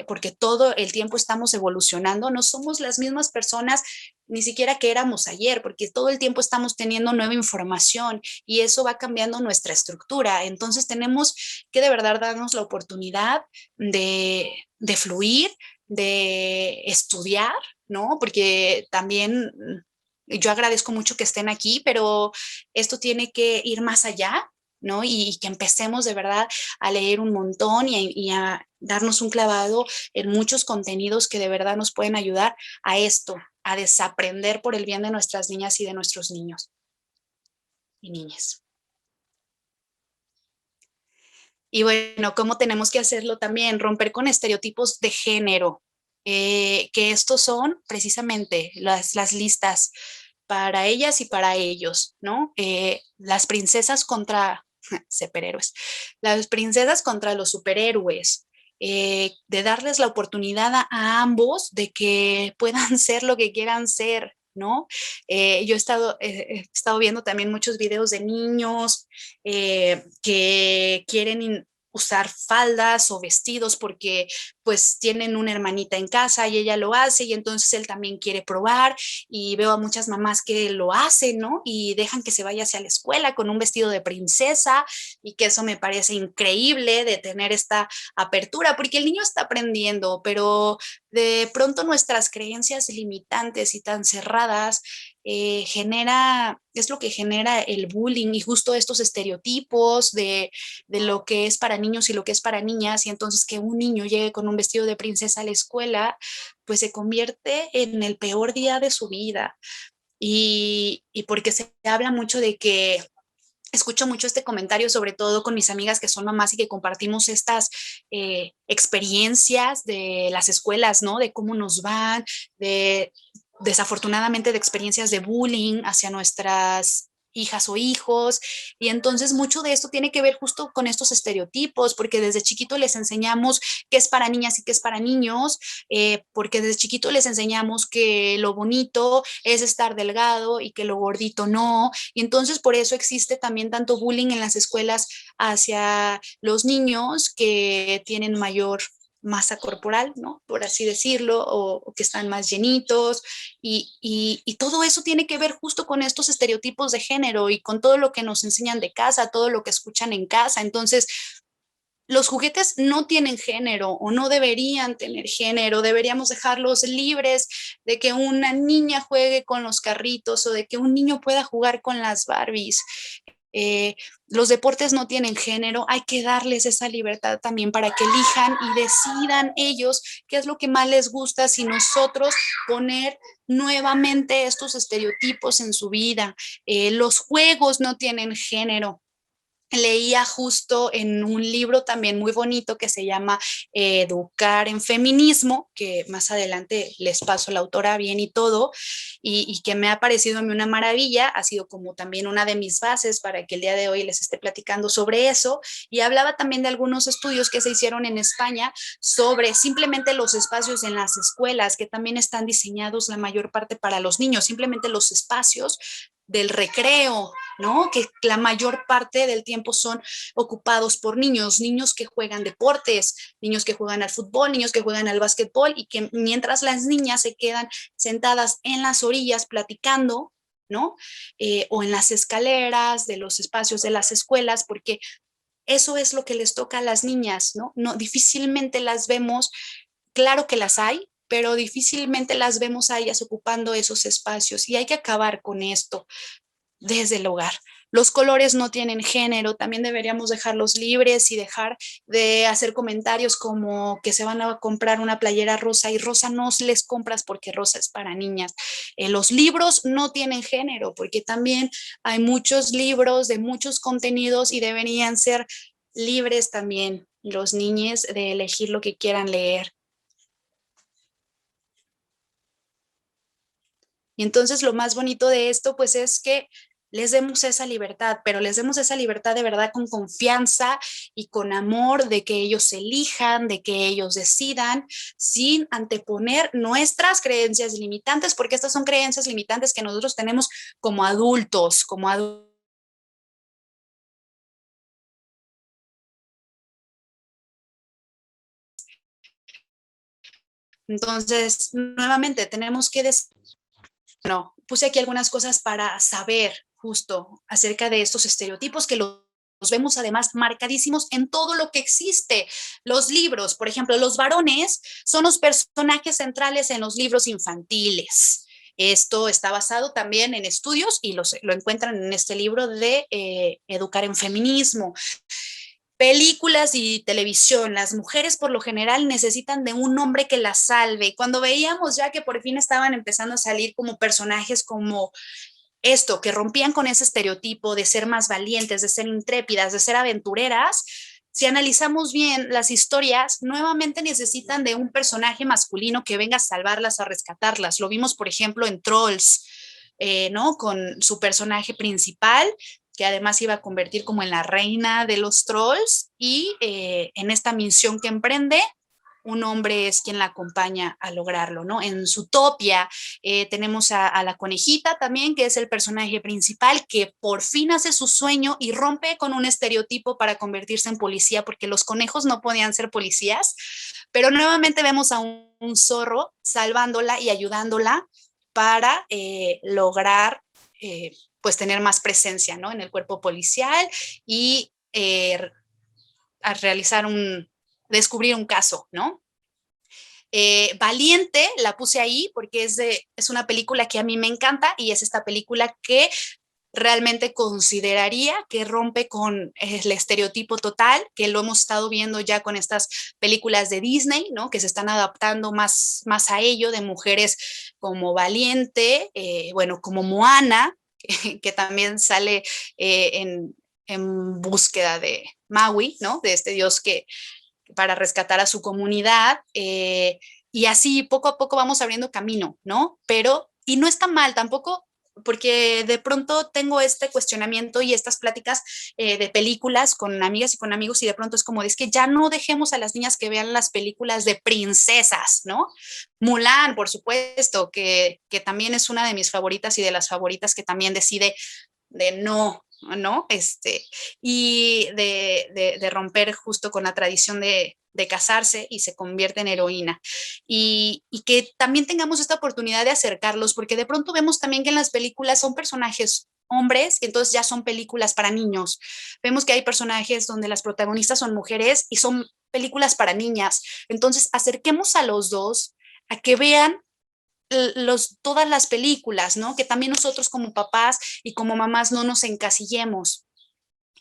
S2: porque todo el tiempo estamos evolucionando, no somos las mismas personas ni siquiera que éramos ayer, porque todo el tiempo estamos teniendo nueva información y eso va cambiando nuestra estructura, entonces tenemos que de verdad darnos la oportunidad de fluir, de estudiar, ¿no? Porque también yo agradezco mucho que estén aquí, pero esto tiene que ir más allá, ¿no? Y que empecemos de verdad a leer un montón y a darnos un clavado en muchos contenidos que de verdad nos pueden ayudar a esto, a desaprender por el bien de nuestras niñas y de nuestros niños y niñas. Y bueno, ¿cómo tenemos que hacerlo también? Romper con estereotipos de género, que estos son precisamente las listas para ellas y para ellos, ¿no? Las princesas contra superhéroes, las princesas contra los superhéroes, de darles la oportunidad a ambos de que puedan ser lo que quieran ser, ¿no? Yo he estado viendo también muchos videos de niños que quieren usar faldas o vestidos porque pues tienen una hermanita en casa y ella lo hace y entonces él también quiere probar y veo a muchas mamás que lo hacen, ¿no? Y dejan que se vaya hacia la escuela con un vestido de princesa y que eso me parece increíble de tener esta apertura porque el niño está aprendiendo, pero de pronto nuestras creencias limitantes y tan cerradas es lo que genera el bullying y justo estos estereotipos de lo que es para niños y lo que es para niñas, y entonces que un niño llegue con un vestido de princesa a la escuela, pues se convierte en el peor día de su vida. Y porque se habla mucho de que escucho mucho este comentario, sobre todo con mis amigas que son mamás y que compartimos estas experiencias de las escuelas, ¿no? De cómo nos van, de desafortunadamente de experiencias de bullying hacia nuestras hijas o hijos, y entonces mucho de esto tiene que ver justo con estos estereotipos, porque desde chiquito les enseñamos qué es para niñas y qué es para niños, porque desde chiquito les enseñamos que lo bonito es estar delgado y que lo gordito no, y entonces por eso existe también tanto bullying en las escuelas hacia los niños que tienen mayor masa corporal, ¿no? Por así decirlo, o que están más llenitos, y todo eso tiene que ver justo con estos estereotipos de género y con todo lo que nos enseñan de casa, todo lo que escuchan en casa. Entonces, los juguetes no tienen género o no deberían tener género, deberíamos dejarlos libres de que una niña juegue con los carritos o de que un niño pueda jugar con las Barbies. Los deportes no tienen género, hay que darles esa libertad también para que elijan y decidan ellos qué es lo que más les gusta, si nosotros poner nuevamente estos estereotipos en su vida. Los juegos no tienen género. Leía justo en un libro también muy bonito que se llama Educar en Feminismo, que más adelante les paso la autora bien y todo, y que me ha parecido a mí una maravilla, ha sido como también una de mis bases para que el día de hoy les esté platicando sobre eso, y hablaba también de algunos estudios que se hicieron en España sobre simplemente los espacios en las escuelas, que también están diseñados la mayor parte para los niños, simplemente los espacios del recreo, ¿no? Que la mayor parte del tiempo son ocupados por niños, niños que juegan deportes, niños que juegan al fútbol, niños que juegan al básquetbol, y que mientras las niñas se quedan sentadas en las orillas platicando, ¿no? O en las escaleras de los espacios de las escuelas, porque eso es lo que les toca a las niñas, ¿no? No, difícilmente las vemos, claro que las hay, pero difícilmente las vemos a ellas ocupando esos espacios y hay que acabar con esto desde el hogar. Los colores no tienen género, también deberíamos dejarlos libres y dejar de hacer comentarios como que se van a comprar una playera rosa y rosa no les compras porque rosa es para niñas. Los libros no tienen género porque también hay muchos libros de muchos contenidos y deberían ser libres también los niños de elegir lo que quieran leer. Y entonces lo más bonito de esto, pues es que les demos esa libertad, pero les demos esa libertad de verdad con confianza y con amor de que ellos elijan, de que ellos decidan, sin anteponer nuestras creencias limitantes, porque estas son creencias limitantes que nosotros tenemos como adultos, como adultos. Entonces, nuevamente, tenemos que decir, no, puse aquí algunas cosas para saber justo acerca de estos estereotipos que los vemos además marcadísimos en todo lo que existe. Los libros, por ejemplo, los varones son los personajes centrales en los libros infantiles. Esto está basado también en estudios y lo encuentran en este libro de Educar en Feminismo. Películas y televisión, las mujeres por lo general necesitan de un hombre que las salve. Cuando veíamos ya que por fin estaban empezando a salir como personajes como esto, que rompían con ese estereotipo de ser más valientes, de ser intrépidas, de ser aventureras, si analizamos bien las historias, nuevamente necesitan de un personaje masculino que venga a salvarlas, a rescatarlas. Lo vimos, por ejemplo, en Trolls, ¿no? Con su personaje principal, que además iba a convertir como en la reina de los trolls, y en esta misión que emprende, un hombre es quien la acompaña a lograrlo, ¿no? En Zootopia tenemos a la conejita también, que es el personaje principal, que por fin hace su sueño y rompe con un estereotipo para convertirse en policía, porque los conejos no podían ser policías, pero nuevamente vemos a un zorro salvándola y ayudándola para lograr pues tener más presencia, ¿no? En el cuerpo policial y a realizar descubrir un caso, ¿no? Valiente la puse ahí porque es una película que a mí me encanta y es esta película que realmente consideraría que rompe con el estereotipo total, que lo hemos estado viendo ya con estas películas de Disney, ¿no? Que se están adaptando más a ello, de mujeres como Valiente, bueno, como Moana, que también sale en búsqueda de Maui, ¿no? De este dios que para rescatar a su comunidad, y así poco a poco vamos abriendo camino, ¿no? Pero, y no está mal tampoco, porque de pronto tengo este cuestionamiento y estas pláticas de películas con amigas y con amigos y de pronto es como, es que ya no dejemos a las niñas que vean las películas de princesas, ¿no? Mulan, por supuesto, que también es una de mis favoritas y de las favoritas que también decide de ¿no? Y de romper justo con la tradición de casarse y se convierte en heroína. Y que también tengamos esta oportunidad de acercarlos, porque de pronto vemos también que en las películas son personajes hombres, y entonces ya son películas para niños. Vemos que hay personajes donde las protagonistas son mujeres y son películas para niñas. Entonces, acerquemos a los dos a que vean todas las películas, ¿no? Que también nosotros como papás y como mamás no nos encasillemos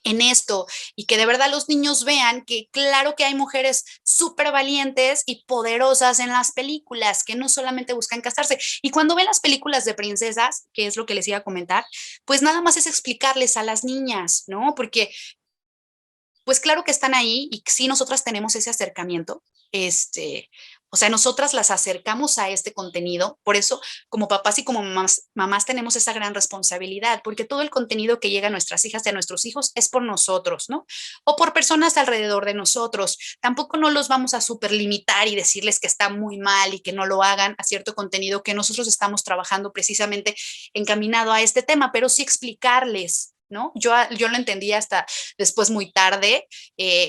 S2: en esto y que de verdad los niños vean que claro que hay mujeres súper valientes y poderosas en las películas, que no solamente buscan casarse. Y cuando ven las películas de princesas, que es lo que les iba a comentar, pues nada más es explicarles a las niñas, ¿no? Porque pues claro que están ahí y sí nosotras tenemos ese acercamiento, o sea, nosotras las acercamos a este contenido, por eso como papás y como mamás tenemos esa gran responsabilidad, porque todo el contenido que llega a nuestras hijas y a nuestros hijos es por nosotros, ¿no? O por personas alrededor de nosotros. Tampoco no los vamos a superlimitar y decirles que está muy mal y que no lo hagan a cierto contenido que nosotros estamos trabajando precisamente encaminado a este tema, pero sí explicarles, ¿no? Yo lo entendí hasta después muy tarde.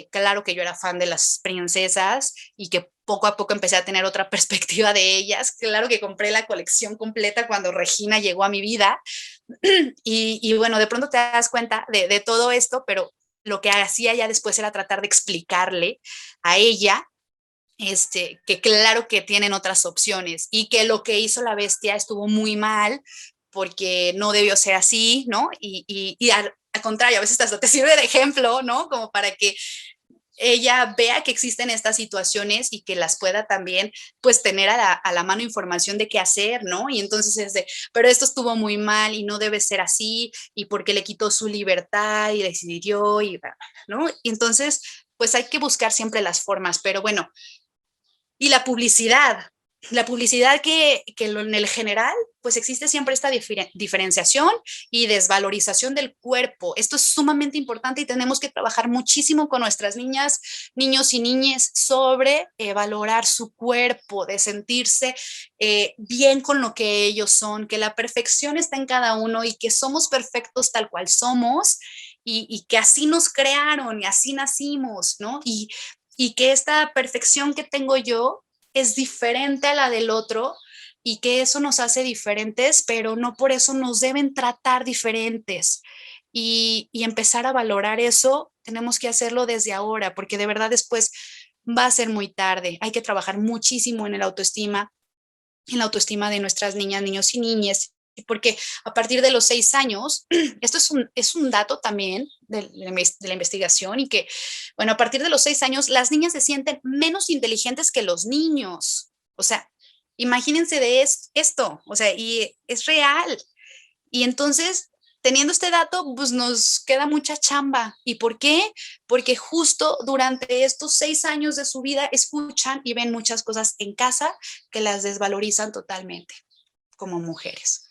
S2: Claro que yo era fan de las princesas y que poco a poco empecé a tener otra perspectiva de ellas. Claro que compré la colección completa cuando Regina llegó a mi vida y bueno, de pronto te das cuenta de todo esto, pero lo que hacía ya después era tratar de explicarle a ella que claro que tienen otras opciones y que lo que hizo la bestia estuvo muy mal porque no debió ser así, ¿no? Y al contrario, a veces hasta te sirve de ejemplo, ¿no? Como para que ella vea que existen estas situaciones y que las pueda también, pues, tener a la mano información de qué hacer, ¿no? Y entonces es de, pero esto estuvo muy mal y no debe ser así, y porque le quitó su libertad y decidió, y, ¿no? Y entonces, pues hay que buscar siempre las formas, pero bueno, y la publicidad que en el general, pues existe siempre esta diferenciación y desvalorización del cuerpo. Esto es sumamente importante y tenemos que trabajar muchísimo con nuestras niñas, niños y niñas sobre valorar su cuerpo, de sentirse bien con lo que ellos son, que la perfección está en cada uno y que somos perfectos tal cual somos y que así nos crearon y así nacimos, ¿no? Y que esta perfección que tengo yo es diferente a la del otro y que eso nos hace diferentes, pero no por eso nos deben tratar diferentes. Y empezar a valorar eso, tenemos que hacerlo desde ahora, porque de verdad después va a ser muy tarde. Hay que trabajar muchísimo en la autoestima de nuestras niñas, niños y niñas, porque a partir de los 6 años, esto es un dato también de la investigación y que, bueno, a partir de los 6 años, las niñas se sienten menos inteligentes que los niños. O sea, imagínense de esto, o sea, y es real. Y entonces, teniendo este dato, pues nos queda mucha chamba. ¿Y por qué? Porque justo durante estos 6 años de su vida escuchan y ven muchas cosas en casa que las desvalorizan totalmente como mujeres.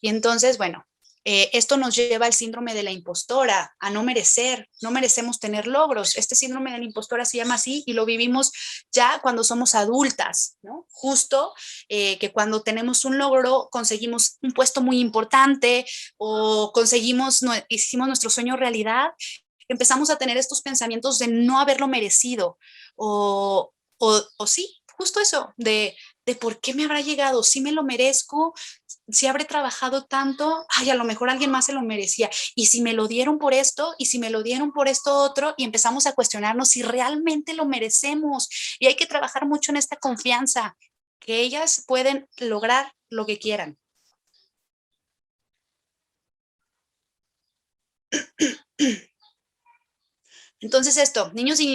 S2: Y entonces, bueno, esto nos lleva al síndrome de la impostora, a no merecer, no merecemos tener logros. Este síndrome de la impostora se llama así y lo vivimos ya cuando somos adultas, ¿no? Justo que cuando tenemos un logro, conseguimos un puesto muy importante o hicimos nuestro sueño realidad, empezamos a tener estos pensamientos de no haberlo merecido o sí, justo eso, de por qué me habrá llegado, si me lo merezco, si habré trabajado tanto, ay, a lo mejor alguien más se lo merecía. Y si me lo dieron por esto, y si me lo dieron por esto otro, y empezamos a cuestionarnos si realmente lo merecemos. Y hay que trabajar mucho en esta confianza, que ellas pueden lograr lo que quieran. Entonces esto, niños y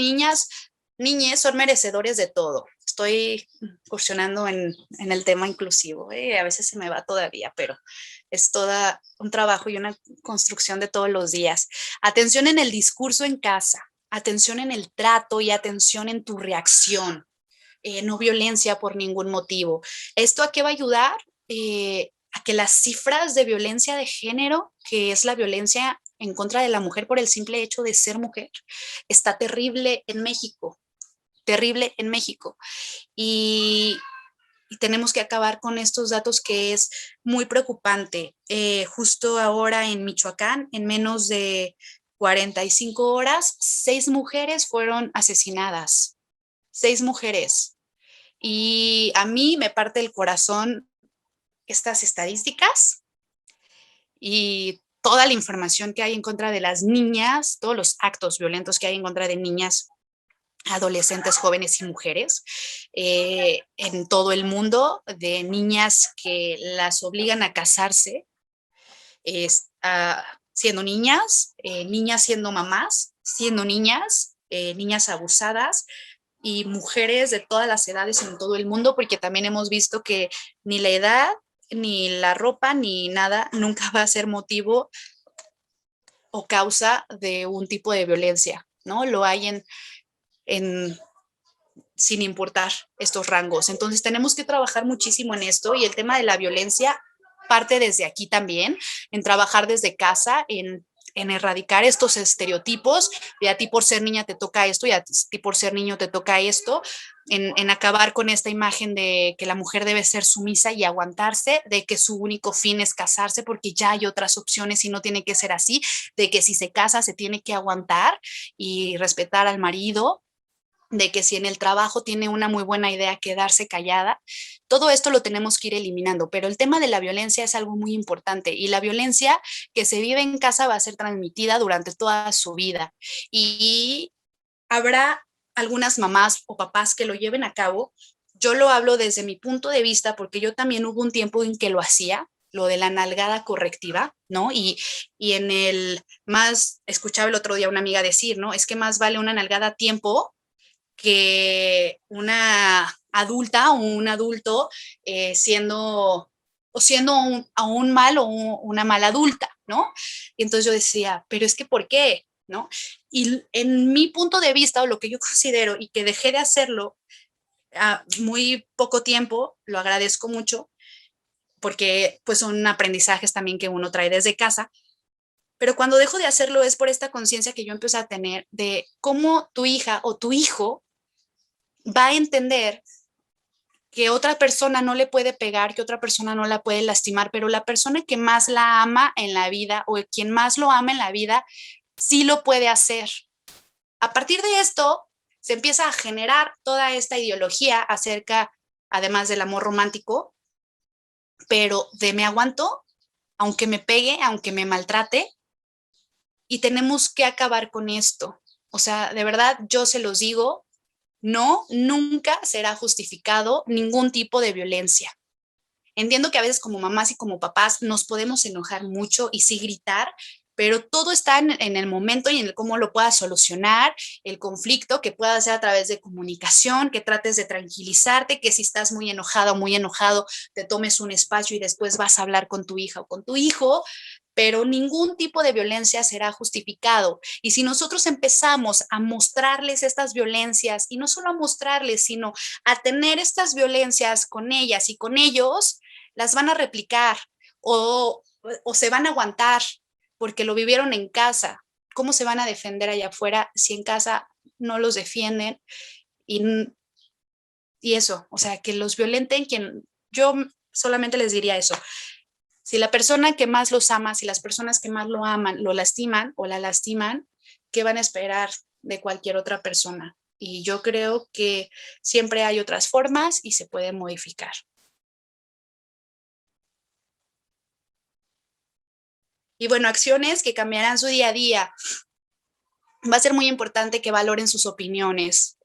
S2: niñes son merecedores de todo. Estoy incursionando en el tema inclusivo, a veces se me va todavía, pero es toda un trabajo y una construcción de todos los días. Atención en el discurso en casa, atención en el trato y atención en tu reacción. No violencia por ningún motivo. ¿Esto a qué va a ayudar? A que las cifras de violencia de género, que es la violencia en contra de la mujer por el simple hecho de ser mujer, está terrible en México. Y, y tenemos que acabar con estos datos que es muy preocupante. Justo ahora en Michoacán, en menos de 45 horas, 6 mujeres fueron asesinadas. 6 mujeres. Y a mí me parte el corazón estas estadísticas y toda la información que hay en contra de las niñas, todos los actos violentos que hay en contra de niñas, adolescentes, jóvenes y mujeres en todo el mundo, de niñas que las obligan a casarse siendo niñas, niñas siendo mamás, siendo niñas, niñas abusadas, y mujeres de todas las edades en todo el mundo, porque también hemos visto que ni la edad, ni la ropa, ni nada nunca va a ser motivo o causa de un tipo de violencia, ¿no? Lo hay en sin importar estos rangos. Entonces tenemos que trabajar muchísimo en esto y el tema de la violencia parte desde aquí también, en trabajar desde casa, en erradicar estos estereotipos de a ti por ser niña te toca esto y a ti por ser niño te toca esto, en acabar con esta imagen de que la mujer debe ser sumisa y aguantarse, de que su único fin es casarse porque ya hay otras opciones y no tiene que ser así, de que si se casa se tiene que aguantar y respetar al marido, de que si en el trabajo tiene una muy buena idea quedarse callada, todo esto lo tenemos que ir eliminando, pero el tema de la violencia es algo muy importante y la violencia que se vive en casa va a ser transmitida durante toda su vida y habrá algunas mamás o papás que lo lleven a cabo. Yo lo hablo desde mi punto de vista porque yo también hubo un tiempo en que lo hacía, lo de la nalgada correctiva, ¿no? Y en el más, escuchaba el otro día una amiga decir, ¿no? Es que más vale una nalgada a tiempo que una adulta o un adulto siendo o siendo aún mal o una mala adulta, ¿no? Y entonces yo decía, pero es que ¿por qué? ¿No? Y en mi punto de vista, o lo que yo considero, y que dejé de hacerlo a muy poco tiempo, lo agradezco mucho, porque pues son aprendizajes también que uno trae desde casa, pero cuando dejo de hacerlo es por esta conciencia que yo empecé a tener de cómo tu hija o tu hijo va a entender que otra persona no le puede pegar, que otra persona no la puede lastimar, pero la persona que más la ama en la vida o quien más lo ama en la vida, sí lo puede hacer. A partir de esto, se empieza a generar toda esta ideología acerca, además del amor romántico, pero de me aguanto, aunque me pegue, aunque me maltrate, y tenemos que acabar con esto. O sea, de verdad, yo se los digo, no, nunca será justificado ningún tipo de violencia. Entiendo que a veces como mamás y como papás nos podemos enojar mucho y sí gritar, pero todo está en el momento y en el cómo lo puedas solucionar, el conflicto que pueda ser a través de comunicación, que trates de tranquilizarte, que si estás muy enojada o muy enojado, te tomes un espacio y después vas a hablar con tu hija o con tu hijo, pero ningún tipo de violencia será justificado. Y si nosotros empezamos a mostrarles estas violencias, y no solo a mostrarles, sino a tener estas violencias con ellas y con ellos, las van a replicar o se van a aguantar porque lo vivieron en casa. ¿Cómo se van a defender allá afuera si en casa no los defienden? Y, y eso, o sea, que los violenten, quien yo solamente les diría eso. Si la persona que más los ama, si las personas que más lo aman, lo lastiman o la lastiman, ¿qué van a esperar de cualquier otra persona? Y yo creo que siempre hay otras formas y se puede modificar. Y bueno, acciones que cambiarán su día a día. Va a ser muy importante que valoren sus opiniones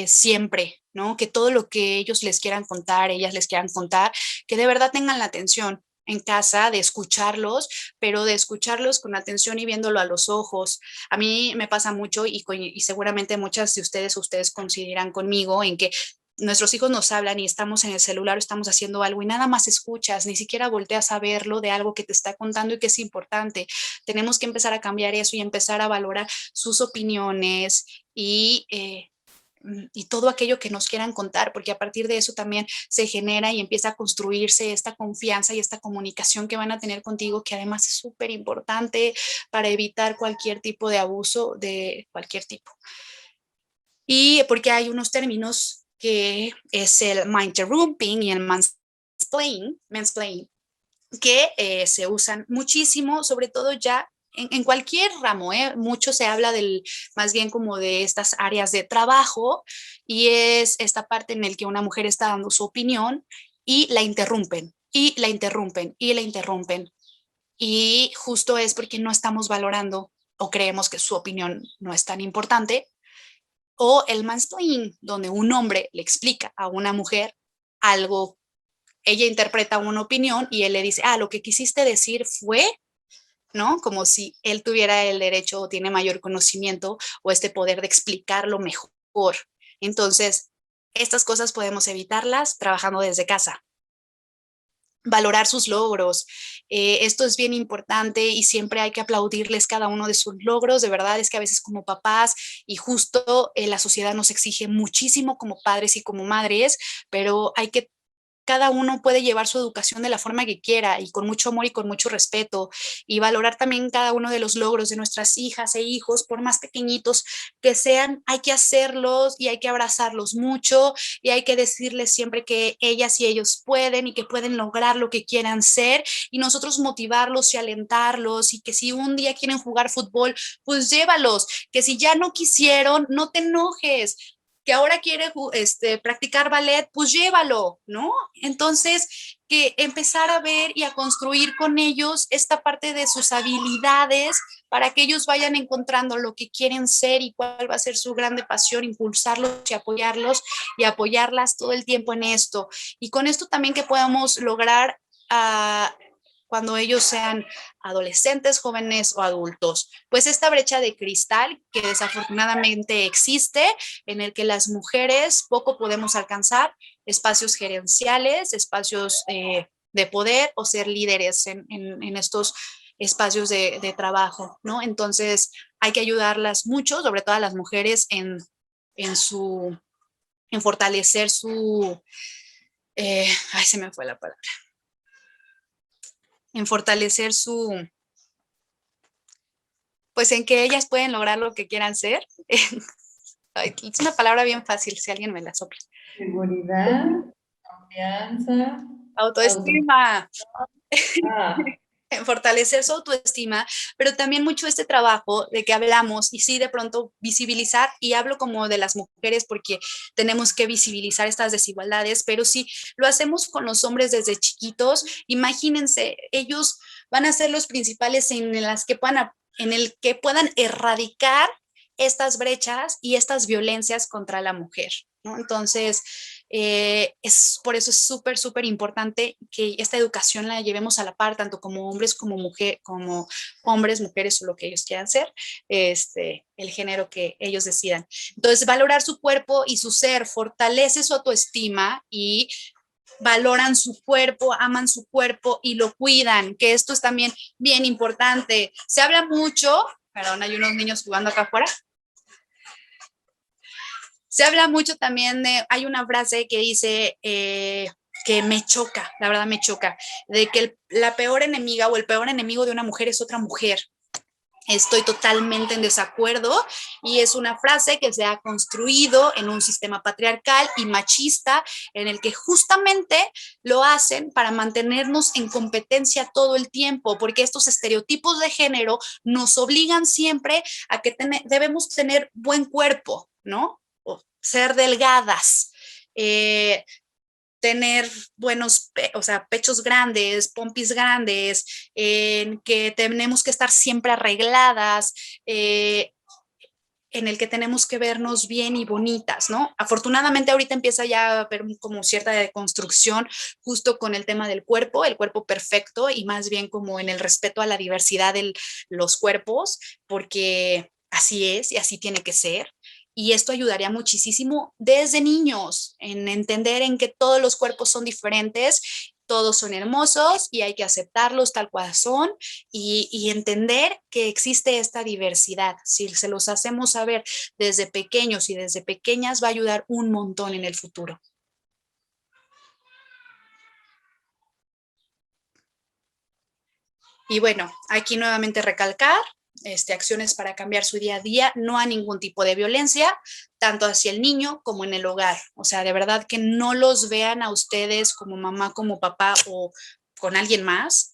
S2: siempre, ¿no? Que todo lo que ellos les quieran contar, ellas les quieran contar, que de verdad tengan la atención en casa de escucharlos, pero de escucharlos con atención y viéndolo a los ojos. A mí me pasa mucho y seguramente muchas de ustedes coincidirán conmigo en que nuestros hijos nos hablan y estamos en el celular, estamos haciendo algo y nada más escuchas, ni siquiera volteas a verlo de algo que te está contando y que es importante. Tenemos que empezar a cambiar eso y empezar a valorar sus opiniones y todo aquello que nos quieran contar, porque a partir de eso también se genera y empieza a construirse esta confianza y esta comunicación que van a tener contigo, que además es súper importante para evitar cualquier tipo de abuso de cualquier tipo. Y porque hay unos términos que es el interrupting y el mansplaining que se usan muchísimo, sobre todo ya en cualquier ramo, mucho se habla más bien como de estas áreas de trabajo y es esta parte en la que una mujer está dando su opinión y la interrumpen, y la interrumpen, y la interrumpen. Y justo es porque no estamos valorando o creemos que su opinión no es tan importante, o el mansplaining, donde un hombre le explica a una mujer algo, ella interpreta una opinión y él le dice, lo que quisiste decir fue, ¿no? Como si él tuviera el derecho o tiene mayor conocimiento o este poder de explicarlo mejor. Entonces, estas cosas podemos evitarlas trabajando desde casa. Valorar sus logros. Esto es bien importante y siempre hay que aplaudirles cada uno de sus logros. De verdad es que a veces como papás y justo la sociedad nos exige muchísimo como padres y como madres, pero hay que cada uno puede llevar su educación de la forma que quiera y con mucho amor y con mucho respeto, y valorar también cada uno de los logros de nuestras hijas e hijos, por más pequeñitos que sean, hay que hacerlos y hay que abrazarlos mucho y hay que decirles siempre que ellas y ellos pueden y que pueden lograr lo que quieran ser, y nosotros motivarlos y alentarlos, y que si un día quieren jugar fútbol, pues llévalos, que si ya no quisieron, no te enojes, que ahora quiere practicar ballet, pues llévalo, ¿no? Entonces, que empezar a ver y a construir con ellos esta parte de sus habilidades para que ellos vayan encontrando lo que quieren ser y cuál va a ser su grande pasión, impulsarlos y apoyarlas todo el tiempo en esto. Y con esto también que podamos lograr cuando ellos sean adolescentes, jóvenes o adultos, pues esta brecha de cristal que desafortunadamente existe, en el que las mujeres poco podemos alcanzar espacios gerenciales, espacios de poder o ser líderes en estos espacios de trabajo, ¿no? Entonces hay que ayudarlas mucho, sobre todo a las mujeres, en fortalecer su, ay, se me fue la palabra, en fortalecer su, pues en que ellas pueden lograr lo que quieran ser. Ay, es una palabra bien fácil, si alguien me la sopla.
S1: Seguridad, confianza,
S2: Autoestima.
S1: ah,
S2: En fortalecer su autoestima, pero también mucho este trabajo de que hablamos y sí de pronto visibilizar, y hablo como de las mujeres porque tenemos que visibilizar estas desigualdades, pero si lo hacemos con los hombres desde chiquitos, imagínense, ellos van a ser los principales en el que puedan erradicar estas brechas y estas violencias contra la mujer, ¿no? Entonces, por eso es súper, súper importante que esta educación la llevemos a la par, tanto como hombres como mujer, como hombres, mujeres o lo que ellos quieran ser, el género que ellos decidan. Entonces, valorar su cuerpo y su ser fortalece su autoestima y valoran su cuerpo, aman su cuerpo y lo cuidan, que esto es también bien importante. Se habla mucho, perdón, hay unos niños jugando acá afuera. Se habla mucho también hay una frase que dice que me choca, la verdad me choca, de que la peor enemiga o el peor enemigo de una mujer es otra mujer. Estoy totalmente en desacuerdo, y es una frase que se ha construido en un sistema patriarcal y machista en el que justamente lo hacen para mantenernos en competencia todo el tiempo, porque estos estereotipos de género nos obligan siempre a que debemos tener buen cuerpo, ¿no? O ser delgadas, tener buenos, o sea, pechos grandes, pompis grandes, en que tenemos que estar siempre arregladas, en el que tenemos que vernos bien y bonitas, ¿no? Afortunadamente ahorita empieza ya a haber como cierta deconstrucción justo con el tema del cuerpo, el cuerpo perfecto, y más bien como en el respeto a la diversidad de los cuerpos, porque así es y así tiene que ser. Y esto ayudaría muchísimo desde niños en entender en que todos los cuerpos son diferentes, todos son hermosos y hay que aceptarlos tal cual son, y entender que existe esta diversidad. Si se los hacemos saber desde pequeños y desde pequeñas, va a ayudar un montón en el futuro. Y bueno, aquí nuevamente recalcar, acciones para cambiar su día a día, no a ningún tipo de violencia, tanto hacia el niño como en el hogar. O sea, de verdad que no los vean a ustedes como mamá, como papá o con alguien más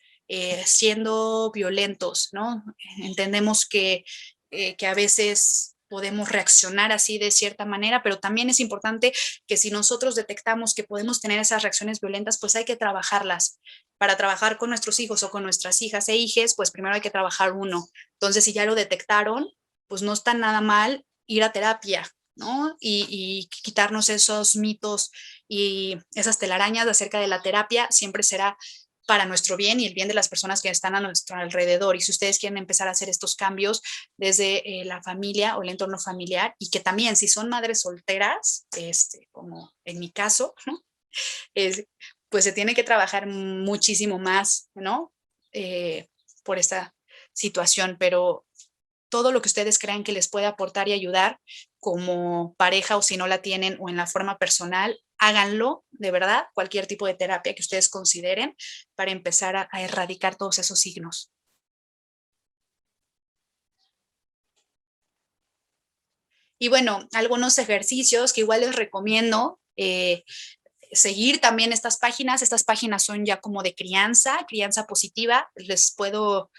S2: siendo violentos, ¿no? Entendemos que a veces podemos reaccionar así de cierta manera, pero también es importante que si nosotros detectamos que podemos tener esas reacciones violentas, pues hay que trabajarlas. Para trabajar con nuestros hijos o con nuestras hijas e hijes, pues primero hay que trabajar uno. Entonces, si ya lo detectaron, pues no está nada mal ir a terapia, ¿no? Y quitarnos esos mitos y esas telarañas acerca de la terapia. Siempre será para nuestro bien y el bien de las personas que están a nuestro alrededor. Y si ustedes quieren empezar a hacer estos cambios desde la familia o el entorno familiar, y que también si son madres solteras, como en mi caso, ¿no? Pues se tiene que trabajar muchísimo más, ¿no? Por esta situación, pero todo lo que ustedes crean que les puede aportar y ayudar como pareja, o si no la tienen, o en la forma personal, háganlo, de verdad, cualquier tipo de terapia que ustedes consideren para empezar a erradicar todos esos signos. Y bueno, algunos ejercicios que igual les recomiendo, seguir también estas páginas son ya como de crianza positiva, les puedo,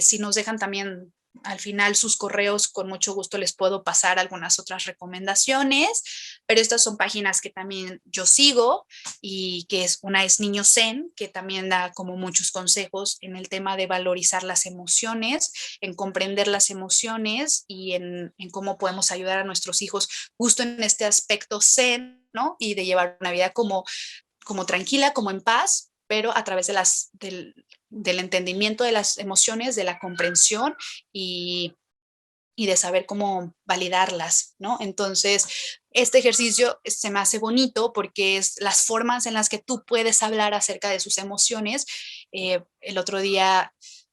S2: si nos dejan también al final sus correos, con mucho gusto les puedo pasar algunas otras recomendaciones, pero estas son páginas que también yo sigo y que una es Niño Zen, que también da como muchos consejos en el tema de valorizar las emociones, en comprender las emociones y en cómo podemos ayudar a nuestros hijos justo en este aspecto zen, ¿no? Y de llevar una vida como tranquila, como en paz, pero a través del entendimiento de las emociones, de la comprensión y, y de saber cómo validarlas, ¿no? Entonces, este ejercicio se me hace bonito porque es las formas en las que tú puedes hablar acerca de sus emociones. El otro día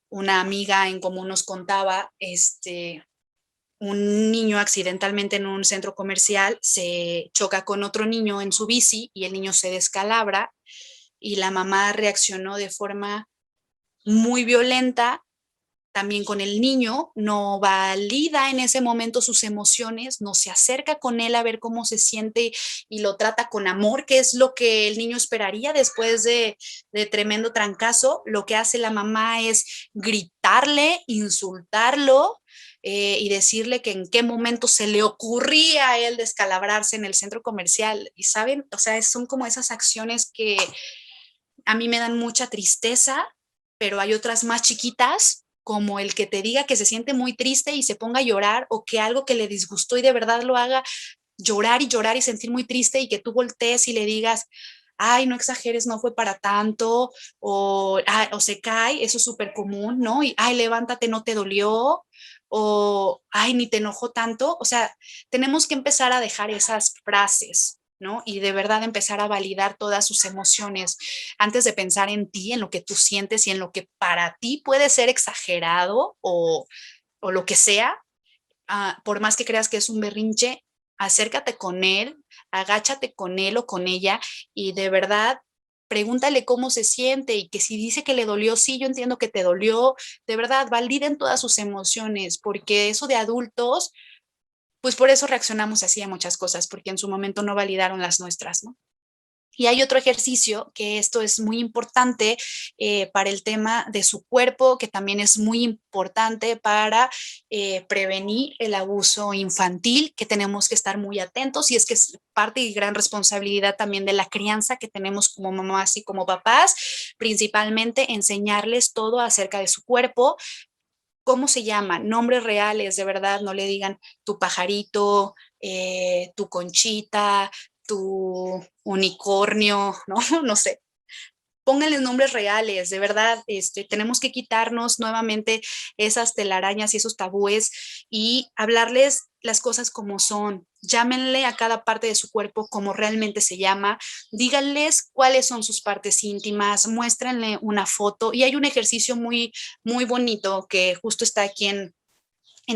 S2: una amiga en común nos contaba, un niño accidentalmente en un centro comercial se choca con otro niño en su bici y el niño se descalabra y la mamá reaccionó de forma muy violenta también con el niño, no valida en ese momento sus emociones, no se acerca con él a ver cómo se siente y lo trata con amor, que es lo que el niño esperaría después de tremendo trancazo. Lo que hace la mamá es gritarle, insultarlo, y decirle que en qué momento se le ocurría a él descalabrarse en el centro comercial. Y saben, o sea, son como esas acciones que a mí me dan mucha tristeza, pero hay otras más chiquitas, como el que te diga que se siente muy triste y se ponga a llorar, o que algo que le disgustó y de verdad lo haga llorar y sentir muy triste, y que tú voltees y le digas, ay, no exageres, no fue para tanto, o se cae, eso es súper común, ¿no? Y, ay, levántate, no te dolió, o, ay, ni te enojó tanto. O sea, tenemos que empezar a dejar esas frases, ¿no? Y de verdad empezar a validar todas sus emociones antes de pensar en ti, en lo que tú sientes y en lo que para ti puede ser exagerado o lo que sea. Por más que creas que es un berrinche, acércate con él, agáchate con él o con ella y de verdad pregúntale cómo se siente, y que si dice que le dolió, sí, yo entiendo que te dolió, de verdad, validen todas sus emociones, porque eso de adultos, pues por eso reaccionamos así a muchas cosas, porque en su momento no validaron las nuestras, ¿no? Y hay otro ejercicio, que esto es muy importante para el tema de su cuerpo, que también es muy importante para prevenir el abuso infantil, que tenemos que estar muy atentos, y es que es parte y gran responsabilidad también de la crianza que tenemos como mamás y como papás, principalmente enseñarles todo acerca de su cuerpo. ¿Cómo se llama? Nombres reales, de verdad, no le digan tu pajarito, tu conchita, tu unicornio, ¿no? No sé. Pónganle nombres reales, de verdad, tenemos que quitarnos nuevamente esas telarañas y esos tabúes y hablarles las cosas como son. Llámenle a cada parte de su cuerpo como realmente se llama, díganles cuáles son sus partes íntimas, muéstrenle una foto, y hay un ejercicio muy, muy bonito que justo está aquí en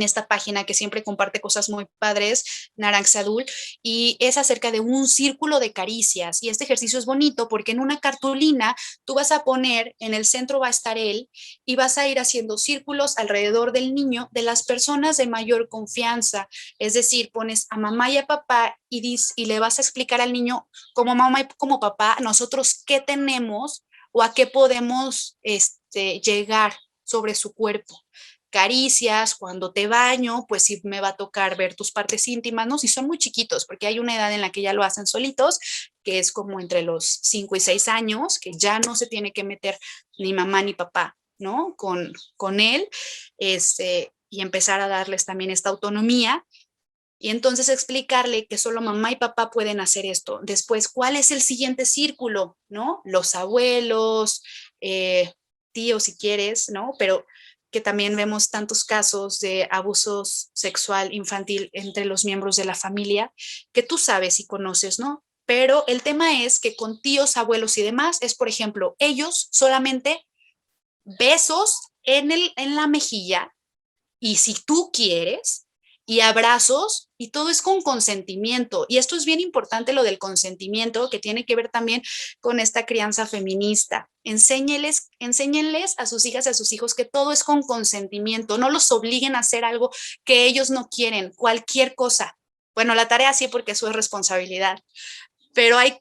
S2: esta página, que siempre comparte cosas muy padres, Naranxadul, y es acerca de un círculo de caricias. Y este ejercicio es bonito porque en una cartulina tú vas a poner, en el centro va a estar él, y vas a ir haciendo círculos alrededor del niño de las personas de mayor confianza. Es decir, pones a mamá y a papá y le vas a explicar al niño, como mamá y como papá, nosotros qué tenemos o a qué podemos llegar sobre su cuerpo. Caricias, cuando te baño, pues sí me va a tocar ver tus partes íntimas, ¿no? Si son muy chiquitos, porque hay una edad en la que ya lo hacen solitos, que es como entre los 5 y 6 años, que ya no se tiene que meter ni mamá ni papá, ¿no? Con él, y empezar a darles también esta autonomía. Y entonces explicarle que solo mamá y papá pueden hacer esto. Después, ¿cuál es el siguiente círculo? ¿No? Los abuelos, tíos si quieres, ¿no? Pero que también vemos tantos casos de abuso sexual infantil entre los miembros de la familia, que tú sabes y conoces, ¿no? Pero el tema es que con tíos, abuelos y demás es, por ejemplo, ellos solamente besos en la mejilla, y si tú quieres, y abrazos, y todo es con consentimiento. Y esto es bien importante, lo del consentimiento, que tiene que ver también con esta crianza feminista. Enséñenles a sus hijas y a sus hijos que todo es con consentimiento, no los obliguen a hacer algo que ellos no quieren, cualquier cosa. Bueno, la tarea sí, porque eso es responsabilidad, pero hay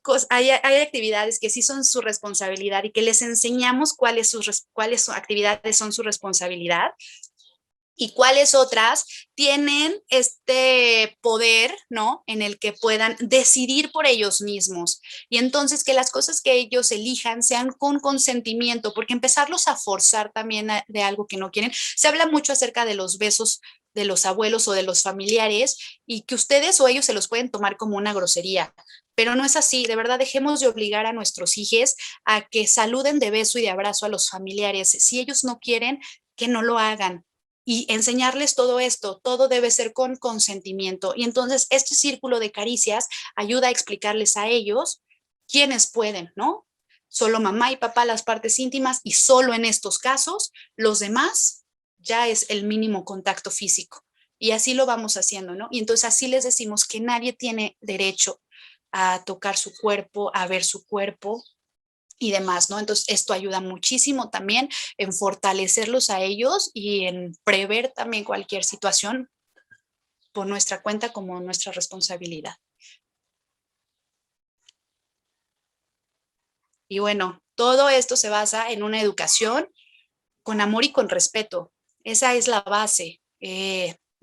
S2: actividades que sí son su responsabilidad y que les enseñamos cuáles actividades son su responsabilidad y cuáles otras tienen este poder, ¿no? En el que puedan decidir por ellos mismos. Y entonces que las cosas que ellos elijan sean con consentimiento, porque empezarlos a forzar también de algo que no quieren. Se habla mucho acerca de los besos de los abuelos o de los familiares y que ustedes o ellos se los pueden tomar como una grosería. Pero no es así, de verdad dejemos de obligar a nuestros hijos a que saluden de beso y de abrazo a los familiares. Si ellos no quieren, que no lo hagan y enseñarles todo esto, todo debe ser con consentimiento. Y entonces este círculo de caricias ayuda a explicarles a ellos quiénes pueden, ¿no? Solo mamá y papá las partes íntimas y solo en estos casos los demás ya es el mínimo contacto físico. Y así lo vamos haciendo, ¿no? Y entonces así les decimos que nadie tiene derecho a tocar su cuerpo, a ver su cuerpo, y demás, ¿no? Entonces, esto ayuda muchísimo también en fortalecerlos a ellos y en prever también cualquier situación por nuestra cuenta como nuestra responsabilidad. Y bueno, todo esto se basa en una educación con amor y con respeto. Esa es la base.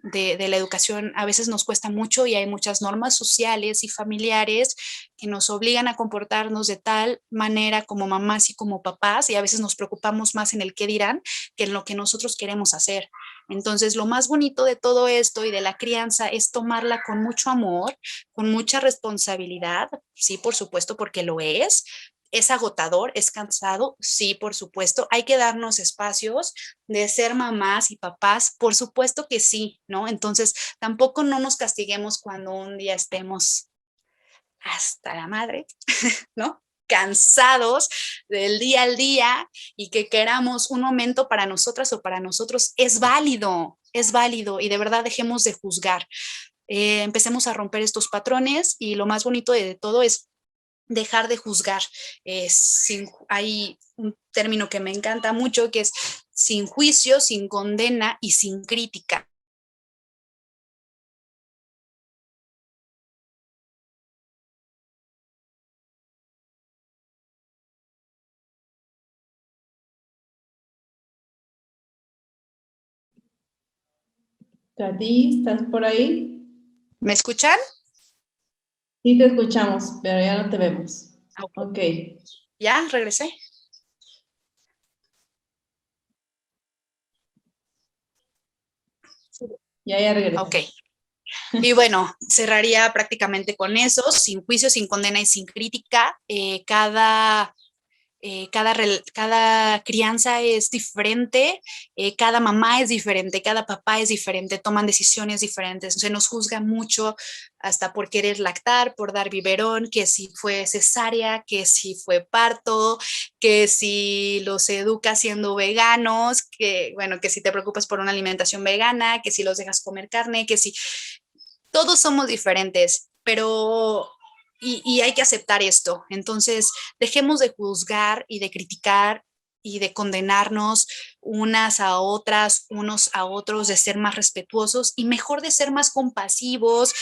S2: De la educación a veces nos cuesta mucho y hay muchas normas sociales y familiares que nos obligan a comportarnos de tal manera como mamás y como papás y a veces nos preocupamos más en el qué dirán que en lo que nosotros queremos hacer. Entonces, lo más bonito de todo esto y de la crianza es tomarla con mucho amor, con mucha responsabilidad, sí, por supuesto, porque lo es agotador, es cansado, sí, por supuesto. Hay que darnos espacios de ser mamás y papás, por supuesto que sí, ¿no? Entonces, tampoco no nos castiguemos cuando un día estemos hasta la madre, ¿no? Cansados del día al día y que queramos un momento para nosotras o para nosotros, es válido y de verdad dejemos de juzgar. Empecemos a romper estos patrones y lo más bonito de todo es dejar de juzgar. Hay un término que me encanta mucho que es sin juicio, sin condena y sin crítica.
S1: Katy, ¿estás por ahí?
S2: ¿Me escuchan?
S1: Sí, te escuchamos, pero ya no te vemos.
S2: Okay.
S1: Ok,
S2: ¿Ya? ¿Regresé?
S1: ya
S2: Ok.
S1: regresé.
S2: Y bueno, cerraría prácticamente con eso, sin juicio, sin condena y sin crítica. Cada crianza es diferente, cada mamá es diferente, cada papá es diferente, toman decisiones diferentes, se nos juzga mucho hasta por querer lactar, por dar biberón, que si fue cesárea, que si fue parto, que si los educa siendo veganos, que bueno, que si te preocupas por una alimentación vegana, que si los dejas comer carne, que si todos somos diferentes, pero y hay que aceptar esto. Entonces, dejemos de juzgar y de criticar y de condenarnos unas a otras, unos a otros, de ser más respetuosos y mejor de ser más compasivos,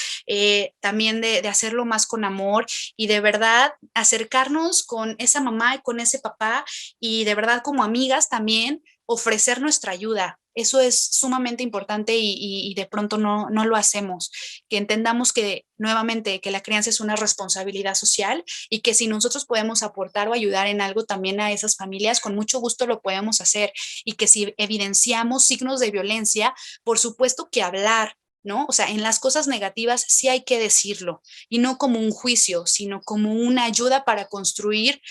S2: también de hacerlo más con amor y de verdad acercarnos con esa mamá y con ese papá y de verdad como amigas también ofrecer nuestra ayuda. Eso es sumamente importante y de pronto no lo hacemos, que entendamos que nuevamente que la crianza es una responsabilidad social y que si nosotros podemos aportar o ayudar en algo también a esas familias, con mucho gusto lo podemos hacer y que si evidenciamos signos de violencia, por supuesto que hablar, ¿no? O sea, en las cosas negativas sí hay que decirlo y no como un juicio, sino como una ayuda para construir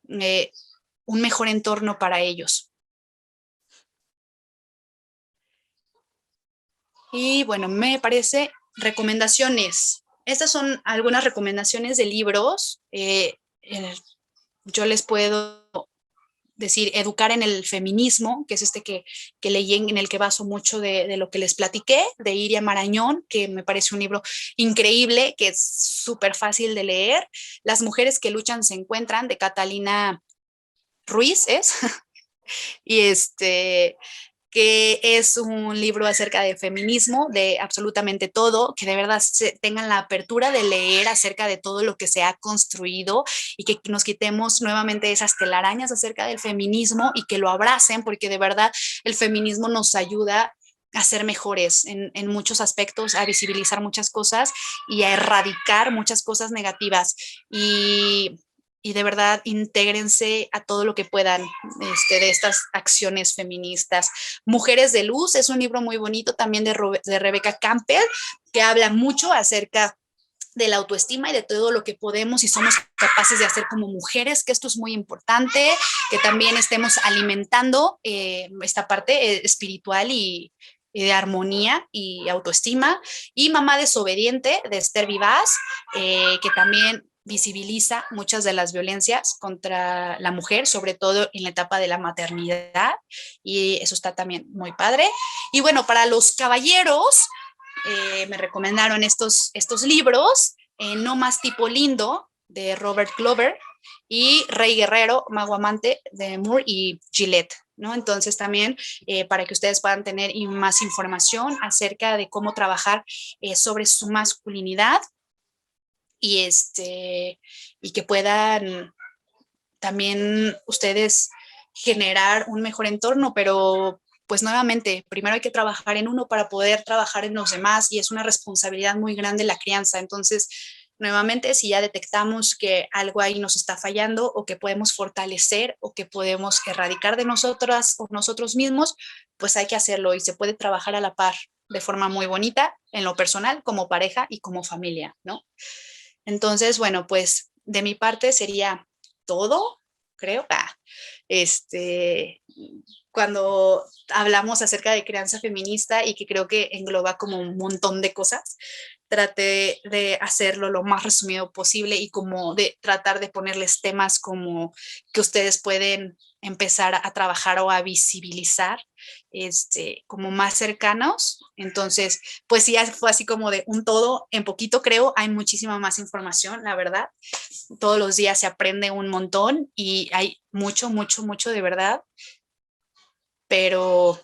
S2: eh, un mejor entorno para ellos. Y bueno, me parece recomendaciones. Estas son algunas recomendaciones de libros. Yo les puedo decir, educar en el feminismo, que es este que leí, en el que baso mucho de lo que les platiqué, de Iria Marañón, que me parece un libro increíble, que es súper fácil de leer. Las mujeres que luchan se encuentran, de Catalina Ruiz, es, y que es un libro acerca de feminismo, de absolutamente todo, que de verdad tengan la apertura de leer acerca de todo lo que se ha construido y que nos quitemos nuevamente esas telarañas acerca del feminismo y que lo abracen, porque de verdad el feminismo nos ayuda a ser mejores en muchos aspectos, a visibilizar muchas cosas y a erradicar muchas cosas negativas. Y de verdad intégrense a todo lo que puedan de estas acciones feministas. Mujeres de Luz es un libro muy bonito también de Rebecca Campbell, que habla mucho acerca de la autoestima y de todo lo que podemos y somos capaces de hacer como mujeres, que esto es muy importante, que también estemos alimentando esta parte espiritual y de armonía y autoestima. Y Mamá Desobediente, de Esther Vivaz, que también visibiliza muchas de las violencias contra la mujer, sobre todo en la etapa de la maternidad, y eso está también muy padre. Y bueno, para los caballeros, me recomendaron estos libros, No más tipo lindo, de Robert Glover, y Rey Guerrero, Mago Amante, de Moore y Gillette, ¿no? Entonces también para que ustedes puedan tener más información acerca de cómo trabajar sobre su masculinidad y, y que puedan también ustedes generar un mejor entorno, pero pues nuevamente, primero hay que trabajar en uno para poder trabajar en los demás y es una responsabilidad muy grande la crianza. Entonces, nuevamente, si ya detectamos que algo ahí nos está fallando o que podemos fortalecer o que podemos erradicar de nosotras o nosotros mismos, pues hay que hacerlo y se puede trabajar a la par de forma muy bonita en lo personal, como pareja y como familia, ¿no? Entonces, bueno, pues de mi parte sería todo, creo. Este, cuando hablamos acerca de crianza feminista y que creo que engloba como un montón de cosas, traté de hacerlo lo más resumido posible y como de tratar de ponerles temas como que ustedes pueden empezar a trabajar o a visibilizar como más cercanos. Entonces, pues sí, fue así como de un todo en poquito, creo. Hay muchísima más información, la verdad. Todos los días se aprende un montón y hay mucho, mucho, mucho de verdad. Pero,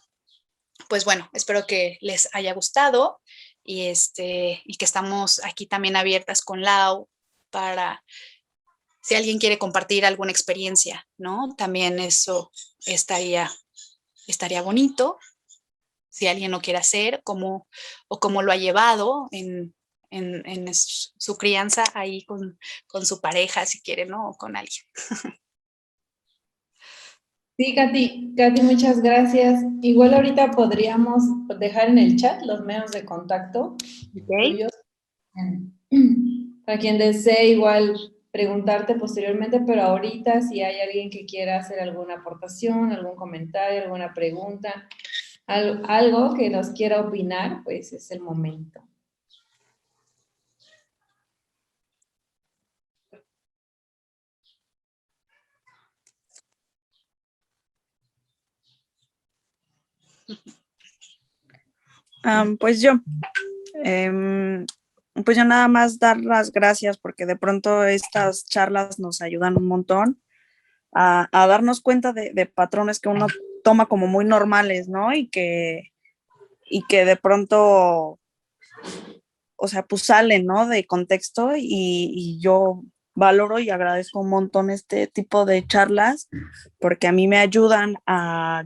S2: pues bueno, espero que les haya gustado y que estamos aquí también abiertas con Lau para si alguien quiere compartir alguna experiencia, ¿no? También eso estaría bonito. Si alguien lo quiere hacer, o cómo lo ha llevado en su crianza ahí con su pareja, si quiere, ¿no? O con alguien.
S1: Sí, Katy, muchas gracias. Igual ahorita podríamos dejar en el chat los medios de contacto
S2: Okay.
S1: tuyos para quien desee igual preguntarte posteriormente, pero ahorita si hay alguien que quiera hacer alguna aportación, algún comentario, alguna pregunta, algo que nos quiera opinar, pues es el momento.
S3: Pues yo, em, pues yo nada más dar las gracias porque de pronto estas charlas nos ayudan un montón a darnos cuenta de patrones que uno toma como muy normales, ¿no? Y que de pronto, o sea, pues salen, ¿no? De contexto y yo valoro y agradezco un montón este tipo de charlas porque a mí me ayudan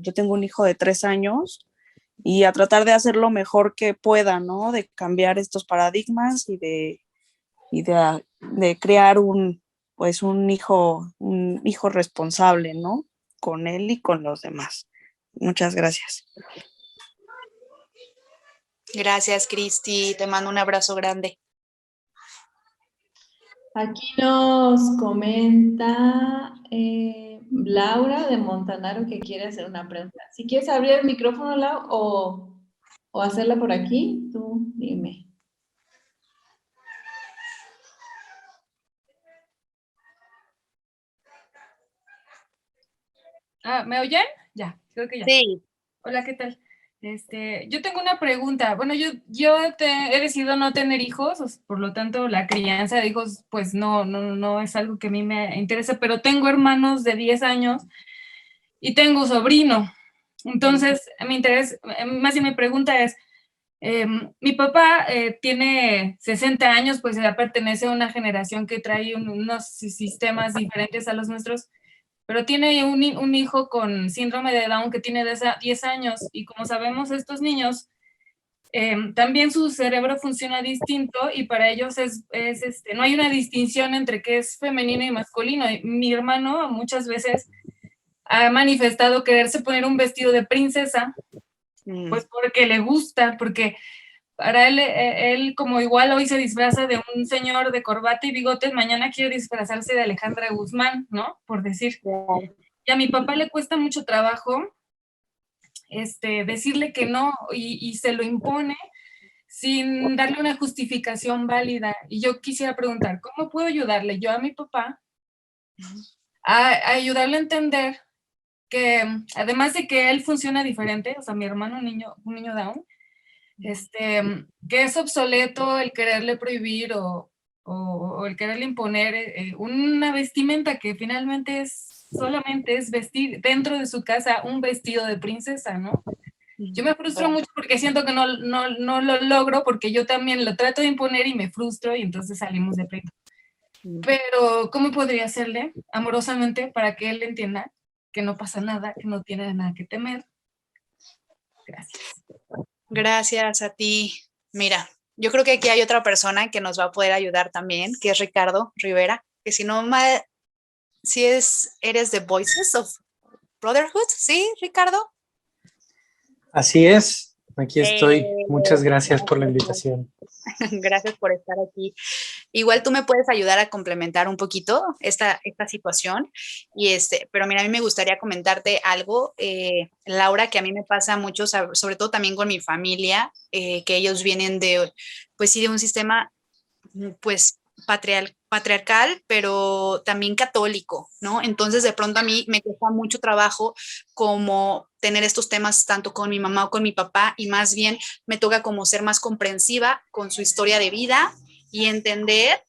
S3: yo tengo un hijo de 3 años y a tratar de hacer lo mejor que pueda, ¿no? De cambiar estos paradigmas y de crear pues un hijo responsable, ¿no? Con él y con los demás. Muchas gracias.
S2: Gracias, Cristi. Te mando un abrazo grande.
S1: Aquí nos comenta Laura de Montanaro que quiere hacer una pregunta. Si quieres abrir el micrófono, Lau, o hacerla por aquí, tú dime.
S4: ¿Me oyen? Ya, creo que ya.
S2: Sí.
S4: Hola, ¿qué tal? Yo tengo una pregunta. Bueno, yo he decidido no tener hijos, por lo tanto, la crianza de hijos, pues no es algo que a mí me interese, pero tengo hermanos de 10 años y tengo sobrino. Entonces, mi interés, más bien mi pregunta es, mi papá tiene 60 años, pues ya pertenece a una generación que trae unos sistemas diferentes a los nuestros, pero tiene un hijo con síndrome de Down que tiene 10 años y como sabemos estos niños, también su cerebro funciona distinto y para ellos no hay una distinción entre qué es femenino y masculino. Y mi hermano muchas veces ha manifestado quererse poner un vestido de princesa, pues porque le gusta, porque para él como igual hoy se disfraza de un señor de corbata y bigotes, mañana quiere disfrazarse de Alejandra Guzmán, ¿no? Por decir. Y a mi papá le cuesta mucho trabajo decirle que no y se lo impone sin darle una justificación válida. Y yo quisiera preguntar, ¿cómo puedo ayudarle yo a mi papá a ayudarle a entender que además de que él funciona diferente, o sea, mi hermano, un niño Down, que es obsoleto el quererle prohibir o el quererle imponer una vestimenta que finalmente solamente es vestir dentro de su casa un vestido de princesa, ¿no? Yo me frustro mucho porque siento que no lo logro, porque yo también lo trato de imponer y me frustro y entonces salimos de pleito. Pero, ¿cómo podría hacerle amorosamente para que él entienda que no pasa nada, que no tiene nada que temer? Gracias.
S2: Gracias a ti. Mira, yo creo que aquí hay otra persona que nos va a poder ayudar también, que es Ricardo Rivera, que eres de Voices of Brotherhood, ¿sí, Ricardo?
S5: Así es, aquí estoy. Muchas gracias por la invitación.
S2: Gracias por estar aquí. Igual tú me puedes ayudar a complementar un poquito esta situación, pero mira, a mí me gustaría comentarte algo, Laura, que a mí me pasa mucho, sobre todo también con mi familia, que ellos vienen pues sí, de un sistema, pues, patriarcal, pero también católico, ¿no? Entonces, de pronto a mí me cuesta mucho trabajo como tener estos temas tanto con mi mamá o con mi papá, y más bien me toca como ser más comprensiva con su historia de vida y entender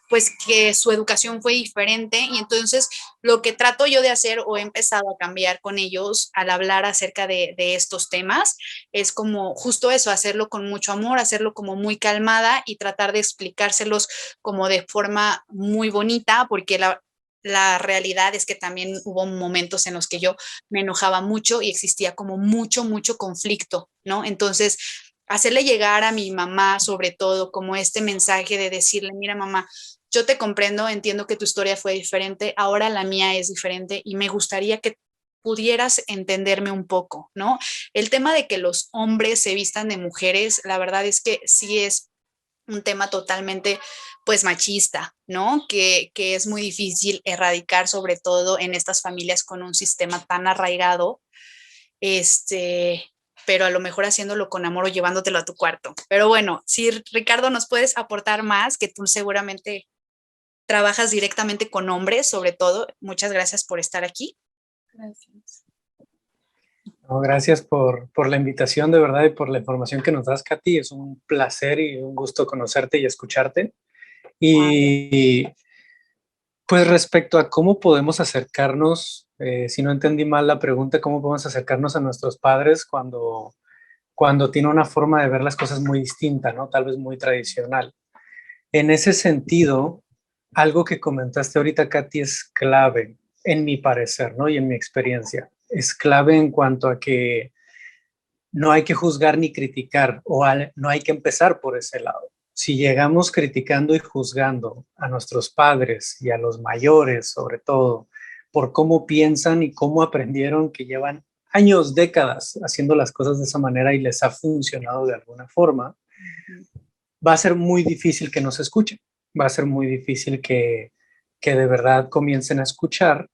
S2: pues que su educación fue diferente, y entonces lo que trato yo de hacer o he empezado a cambiar con ellos al hablar acerca de estos temas es como justo eso, hacerlo con mucho amor, hacerlo como muy calmada y tratar de explicárselos como de forma muy bonita, porque la realidad es que también hubo momentos en los que yo me enojaba mucho y existía como mucho conflicto, ¿no? Entonces, hacerle llegar a mi mamá sobre todo como este mensaje de decirle, mira mamá, yo te comprendo, entiendo que tu historia fue diferente, ahora la mía es diferente y me gustaría que pudieras entenderme un poco, ¿no? El tema de que los hombres se vistan de mujeres, la verdad es que sí es un tema totalmente pues machista, ¿no? Que es muy difícil erradicar, sobre todo en estas familias con un sistema tan arraigado, pero a lo mejor haciéndolo con amor o llevándotelo a tu cuarto. Pero bueno, si Ricardo nos puedes aportar más, que tú seguramente trabajas directamente con hombres, sobre todo, muchas gracias por estar aquí.
S4: Gracias.
S5: No, gracias por la invitación, de verdad, y por la información que nos das, Katy. Es un placer y un gusto conocerte y escucharte. Y pues respecto a cómo podemos acercarnos, si no entendí mal la pregunta, ¿cómo podemos acercarnos a nuestros padres cuando tiene una forma de ver las cosas muy distinta, ¿no? Tal vez muy tradicional? En ese sentido, algo que comentaste ahorita, Katy, es clave, en mi parecer, ¿no? Y en mi experiencia. Es clave en cuanto a que no hay que juzgar ni criticar, no hay que empezar por ese lado. Si llegamos criticando y juzgando a nuestros padres y a los mayores, sobre todo, por cómo piensan y cómo aprendieron, que llevan años, décadas haciendo las cosas de esa manera y les ha funcionado de alguna forma, va a ser muy difícil que nos escuchen. Va a ser muy difícil que de verdad comiencen a escuchar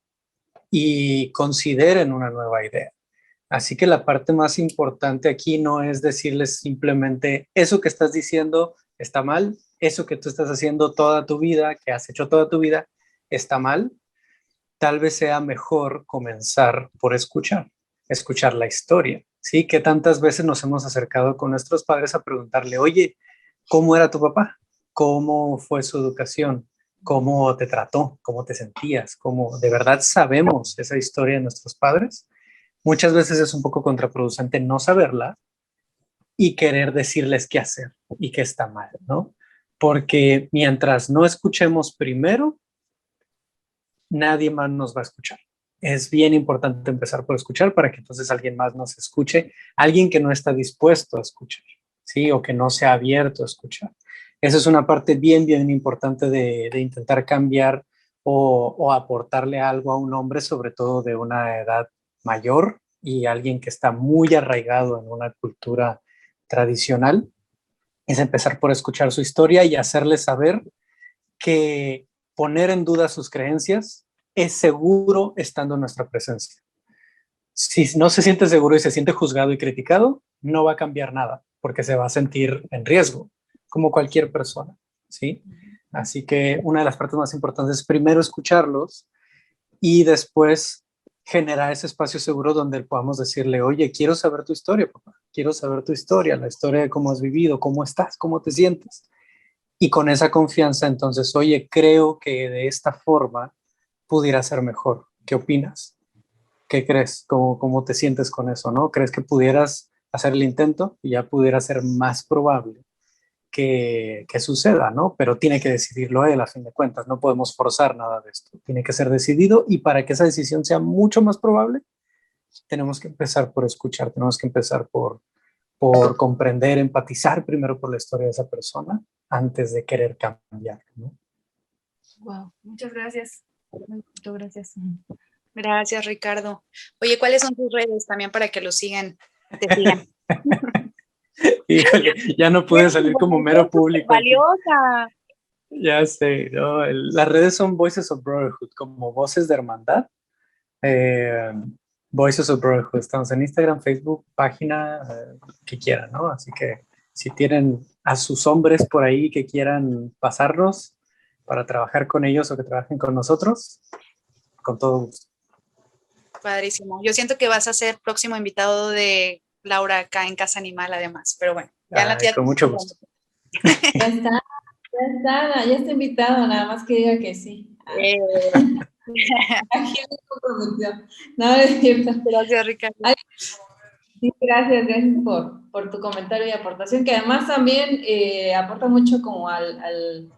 S5: y consideren una nueva idea. Así que la parte más importante aquí no es decirles simplemente eso que estás diciendo está mal, eso que tú estás haciendo toda tu vida, que has hecho toda tu vida, está mal, tal vez sea mejor comenzar por escuchar la historia, ¿sí? Que tantas veces nos hemos acercado con nuestros padres a preguntarle, oye, ¿cómo era tu papá? ¿Cómo fue su educación? ¿Cómo te trató? ¿Cómo te sentías? ¿Cómo de verdad sabemos esa historia de nuestros padres? Muchas veces es un poco contraproducente no saberla y querer decirles qué hacer y qué está mal, ¿no? Porque mientras no escuchemos primero, nadie más nos va a escuchar. Es bien importante empezar por escuchar para que entonces alguien más nos escuche, alguien que no está dispuesto a escuchar, ¿sí? O que no se ha abierto a escuchar. Esa es una parte bien, bien importante de intentar cambiar o aportarle algo a un hombre, sobre todo de una edad mayor y alguien que está muy arraigado en una cultura tradicional, es empezar por escuchar su historia y hacerle saber que poner en duda sus creencias es seguro estando en nuestra presencia. Si no se siente seguro y se siente juzgado y criticado, no va a cambiar nada porque se va a sentir en riesgo, como cualquier persona, ¿sí? Así que una de las partes más importantes es primero escucharlos y después generar ese espacio seguro donde podamos decirle, oye, quiero saber tu historia, papá, quiero saber tu historia, la historia de cómo has vivido, cómo estás, cómo te sientes. Y con esa confianza, entonces, oye, creo que de esta forma pudiera ser mejor. ¿Qué opinas? ¿Qué crees? ¿Cómo te sientes con eso, no? ¿Crees que pudieras hacer el intento y ya pudiera ser más probable que suceda, ¿no? Pero tiene que decidirlo él, a fin de cuentas. No podemos forzar nada de esto. Tiene que ser decidido y para que esa decisión sea mucho más probable, tenemos que empezar por escuchar, tenemos que empezar por comprender, empatizar primero por la historia de esa persona antes de querer cambiar, ¿no?
S4: Wow, muchas gracias. Muchas gracias.
S2: Gracias, Ricardo. Oye, ¿cuáles son tus redes también para que lo sigan, te sigan?
S5: Híjole, ya no pude salir como mero público aquí.
S2: Valiosa.
S5: Ya sé, ¿no? Las redes son Voices of Brotherhood, como voces de hermandad. Voices of Brotherhood. Estamos en Instagram, Facebook, página, que quieran, ¿no? Así que si tienen a sus hombres por ahí que quieran pasarnos para trabajar con ellos o que trabajen con nosotros, con todo gusto.
S2: Padrísimo. Yo siento que vas a ser próximo invitado de Laura acá en Casa Animal, además, pero bueno. Ya
S5: Con mucho gusto.
S1: Ya está invitado, nada más que diga que sí. Aquí me comprometió. No, es cierto.
S2: Gracias, Ricardo.
S1: Sí, gracias por tu comentario y aportación, que además también aporta mucho como al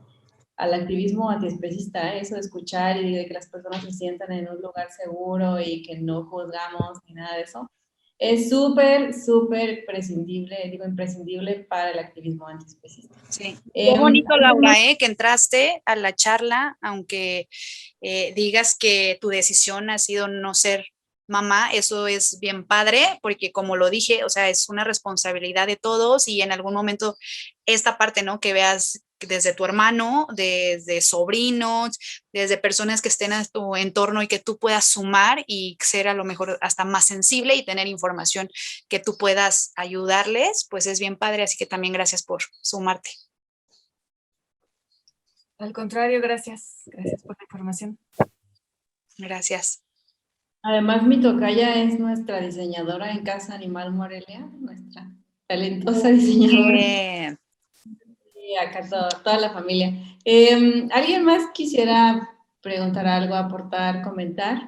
S1: activismo antiespecista, eso de escuchar y de que las personas se sientan en un lugar seguro y que no juzgamos ni nada de eso. Es súper, súper imprescindible para el activismo antiespecista.
S2: Sí, qué bonito, Laura, que entraste a la charla, aunque digas que tu decisión ha sido no ser mamá, eso es bien padre, porque como lo dije, o sea, es una responsabilidad de todos y en algún momento esta parte, ¿no? Que veas desde tu hermano, desde sobrinos, desde personas que estén a tu entorno y que tú puedas sumar y ser a lo mejor hasta más sensible y tener información que tú puedas ayudarles, pues es bien padre, así que también gracias por sumarte.
S4: Al contrario, gracias. Gracias por la información.
S2: Gracias.
S1: Además, mi tocaya es nuestra diseñadora en Casa Animal Morelia, nuestra talentosa diseñadora. Y acá toda la familia. ¿Alguien más quisiera preguntar algo, aportar, comentar?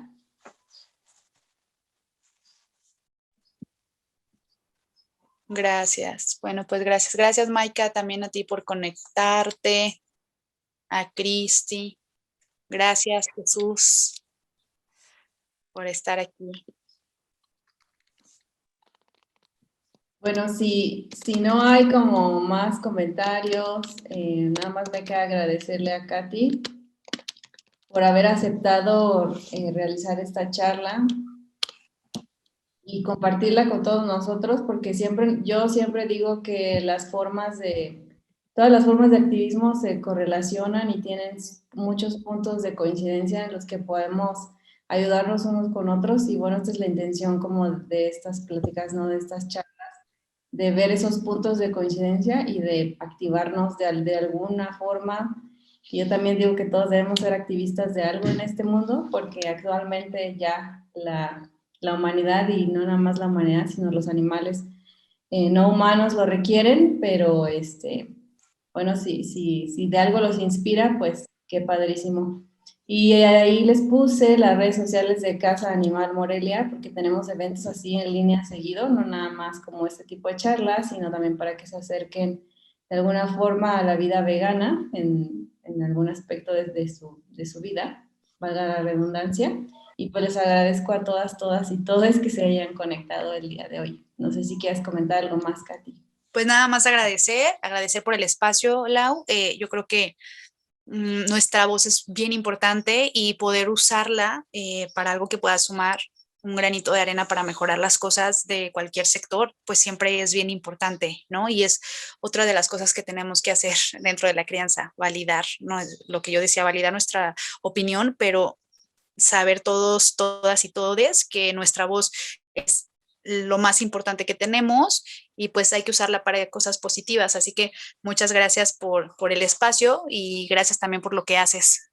S2: Gracias. Bueno, pues gracias. Gracias, Maika, también a ti por conectarte, a Cristi. Gracias, Jesús, por estar aquí.
S1: Bueno, si no hay como más comentarios, nada más me queda agradecerle a Katy por haber aceptado realizar esta charla y compartirla con todos nosotros, porque yo siempre digo que todas las formas de activismo se correlacionan y tienen muchos puntos de coincidencia en los que podemos ayudarnos unos con otros, y bueno, esta es la intención como de estas pláticas, ¿no? De estas charlas, de ver esos puntos de coincidencia y de activarnos de alguna forma Y yo también digo que todos debemos ser activistas de algo en este mundo, porque actualmente ya la humanidad, y no nada más la humanidad, sino los animales no humanos lo requieren, pero bueno, si de algo los inspira, pues qué padrísimo. Y ahí les puse las redes sociales de Casa Animal Morelia, porque tenemos eventos así en línea seguido, no nada más como este tipo de charlas, sino también para que se acerquen de alguna forma a la vida vegana en algún aspecto de su vida, valga la redundancia. Y pues les agradezco a todas y todos que se hayan conectado el día de hoy. No sé si quieres comentar algo más, Katy.
S2: Pues nada más agradecer por el espacio, Lau. Yo creo que nuestra voz es bien importante y poder usarla para algo que pueda sumar un granito de arena para mejorar las cosas de cualquier sector, pues siempre es bien importante, ¿no? Y es otra de las cosas que tenemos que hacer dentro de la crianza, validar, ¿no? Lo que yo decía, validar nuestra opinión, pero saber todos, todas y todes que nuestra voz es lo más importante que tenemos y pues hay que usarla para cosas positivas. Así que muchas gracias por el espacio y gracias también por lo que haces.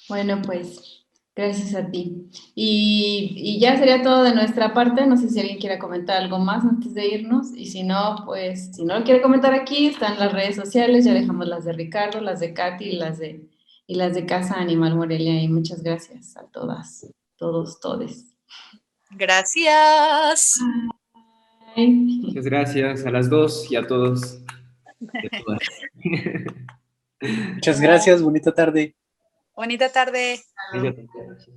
S1: Bueno, pues gracias a ti. Y ya sería todo de nuestra parte. No sé si alguien quiere comentar algo más antes de irnos. Y si no, pues si no lo quiere comentar aquí, están las redes sociales. Ya dejamos las de Ricardo, las de Katy y las de Casa Animal Morelia. Y muchas gracias a todas, todos, todes.
S2: Gracias.
S1: Bye.
S6: Muchas gracias a las dos y a todos.
S5: Muchas gracias, bonita tarde.
S2: Bonita tarde.
S6: Bonita tarde.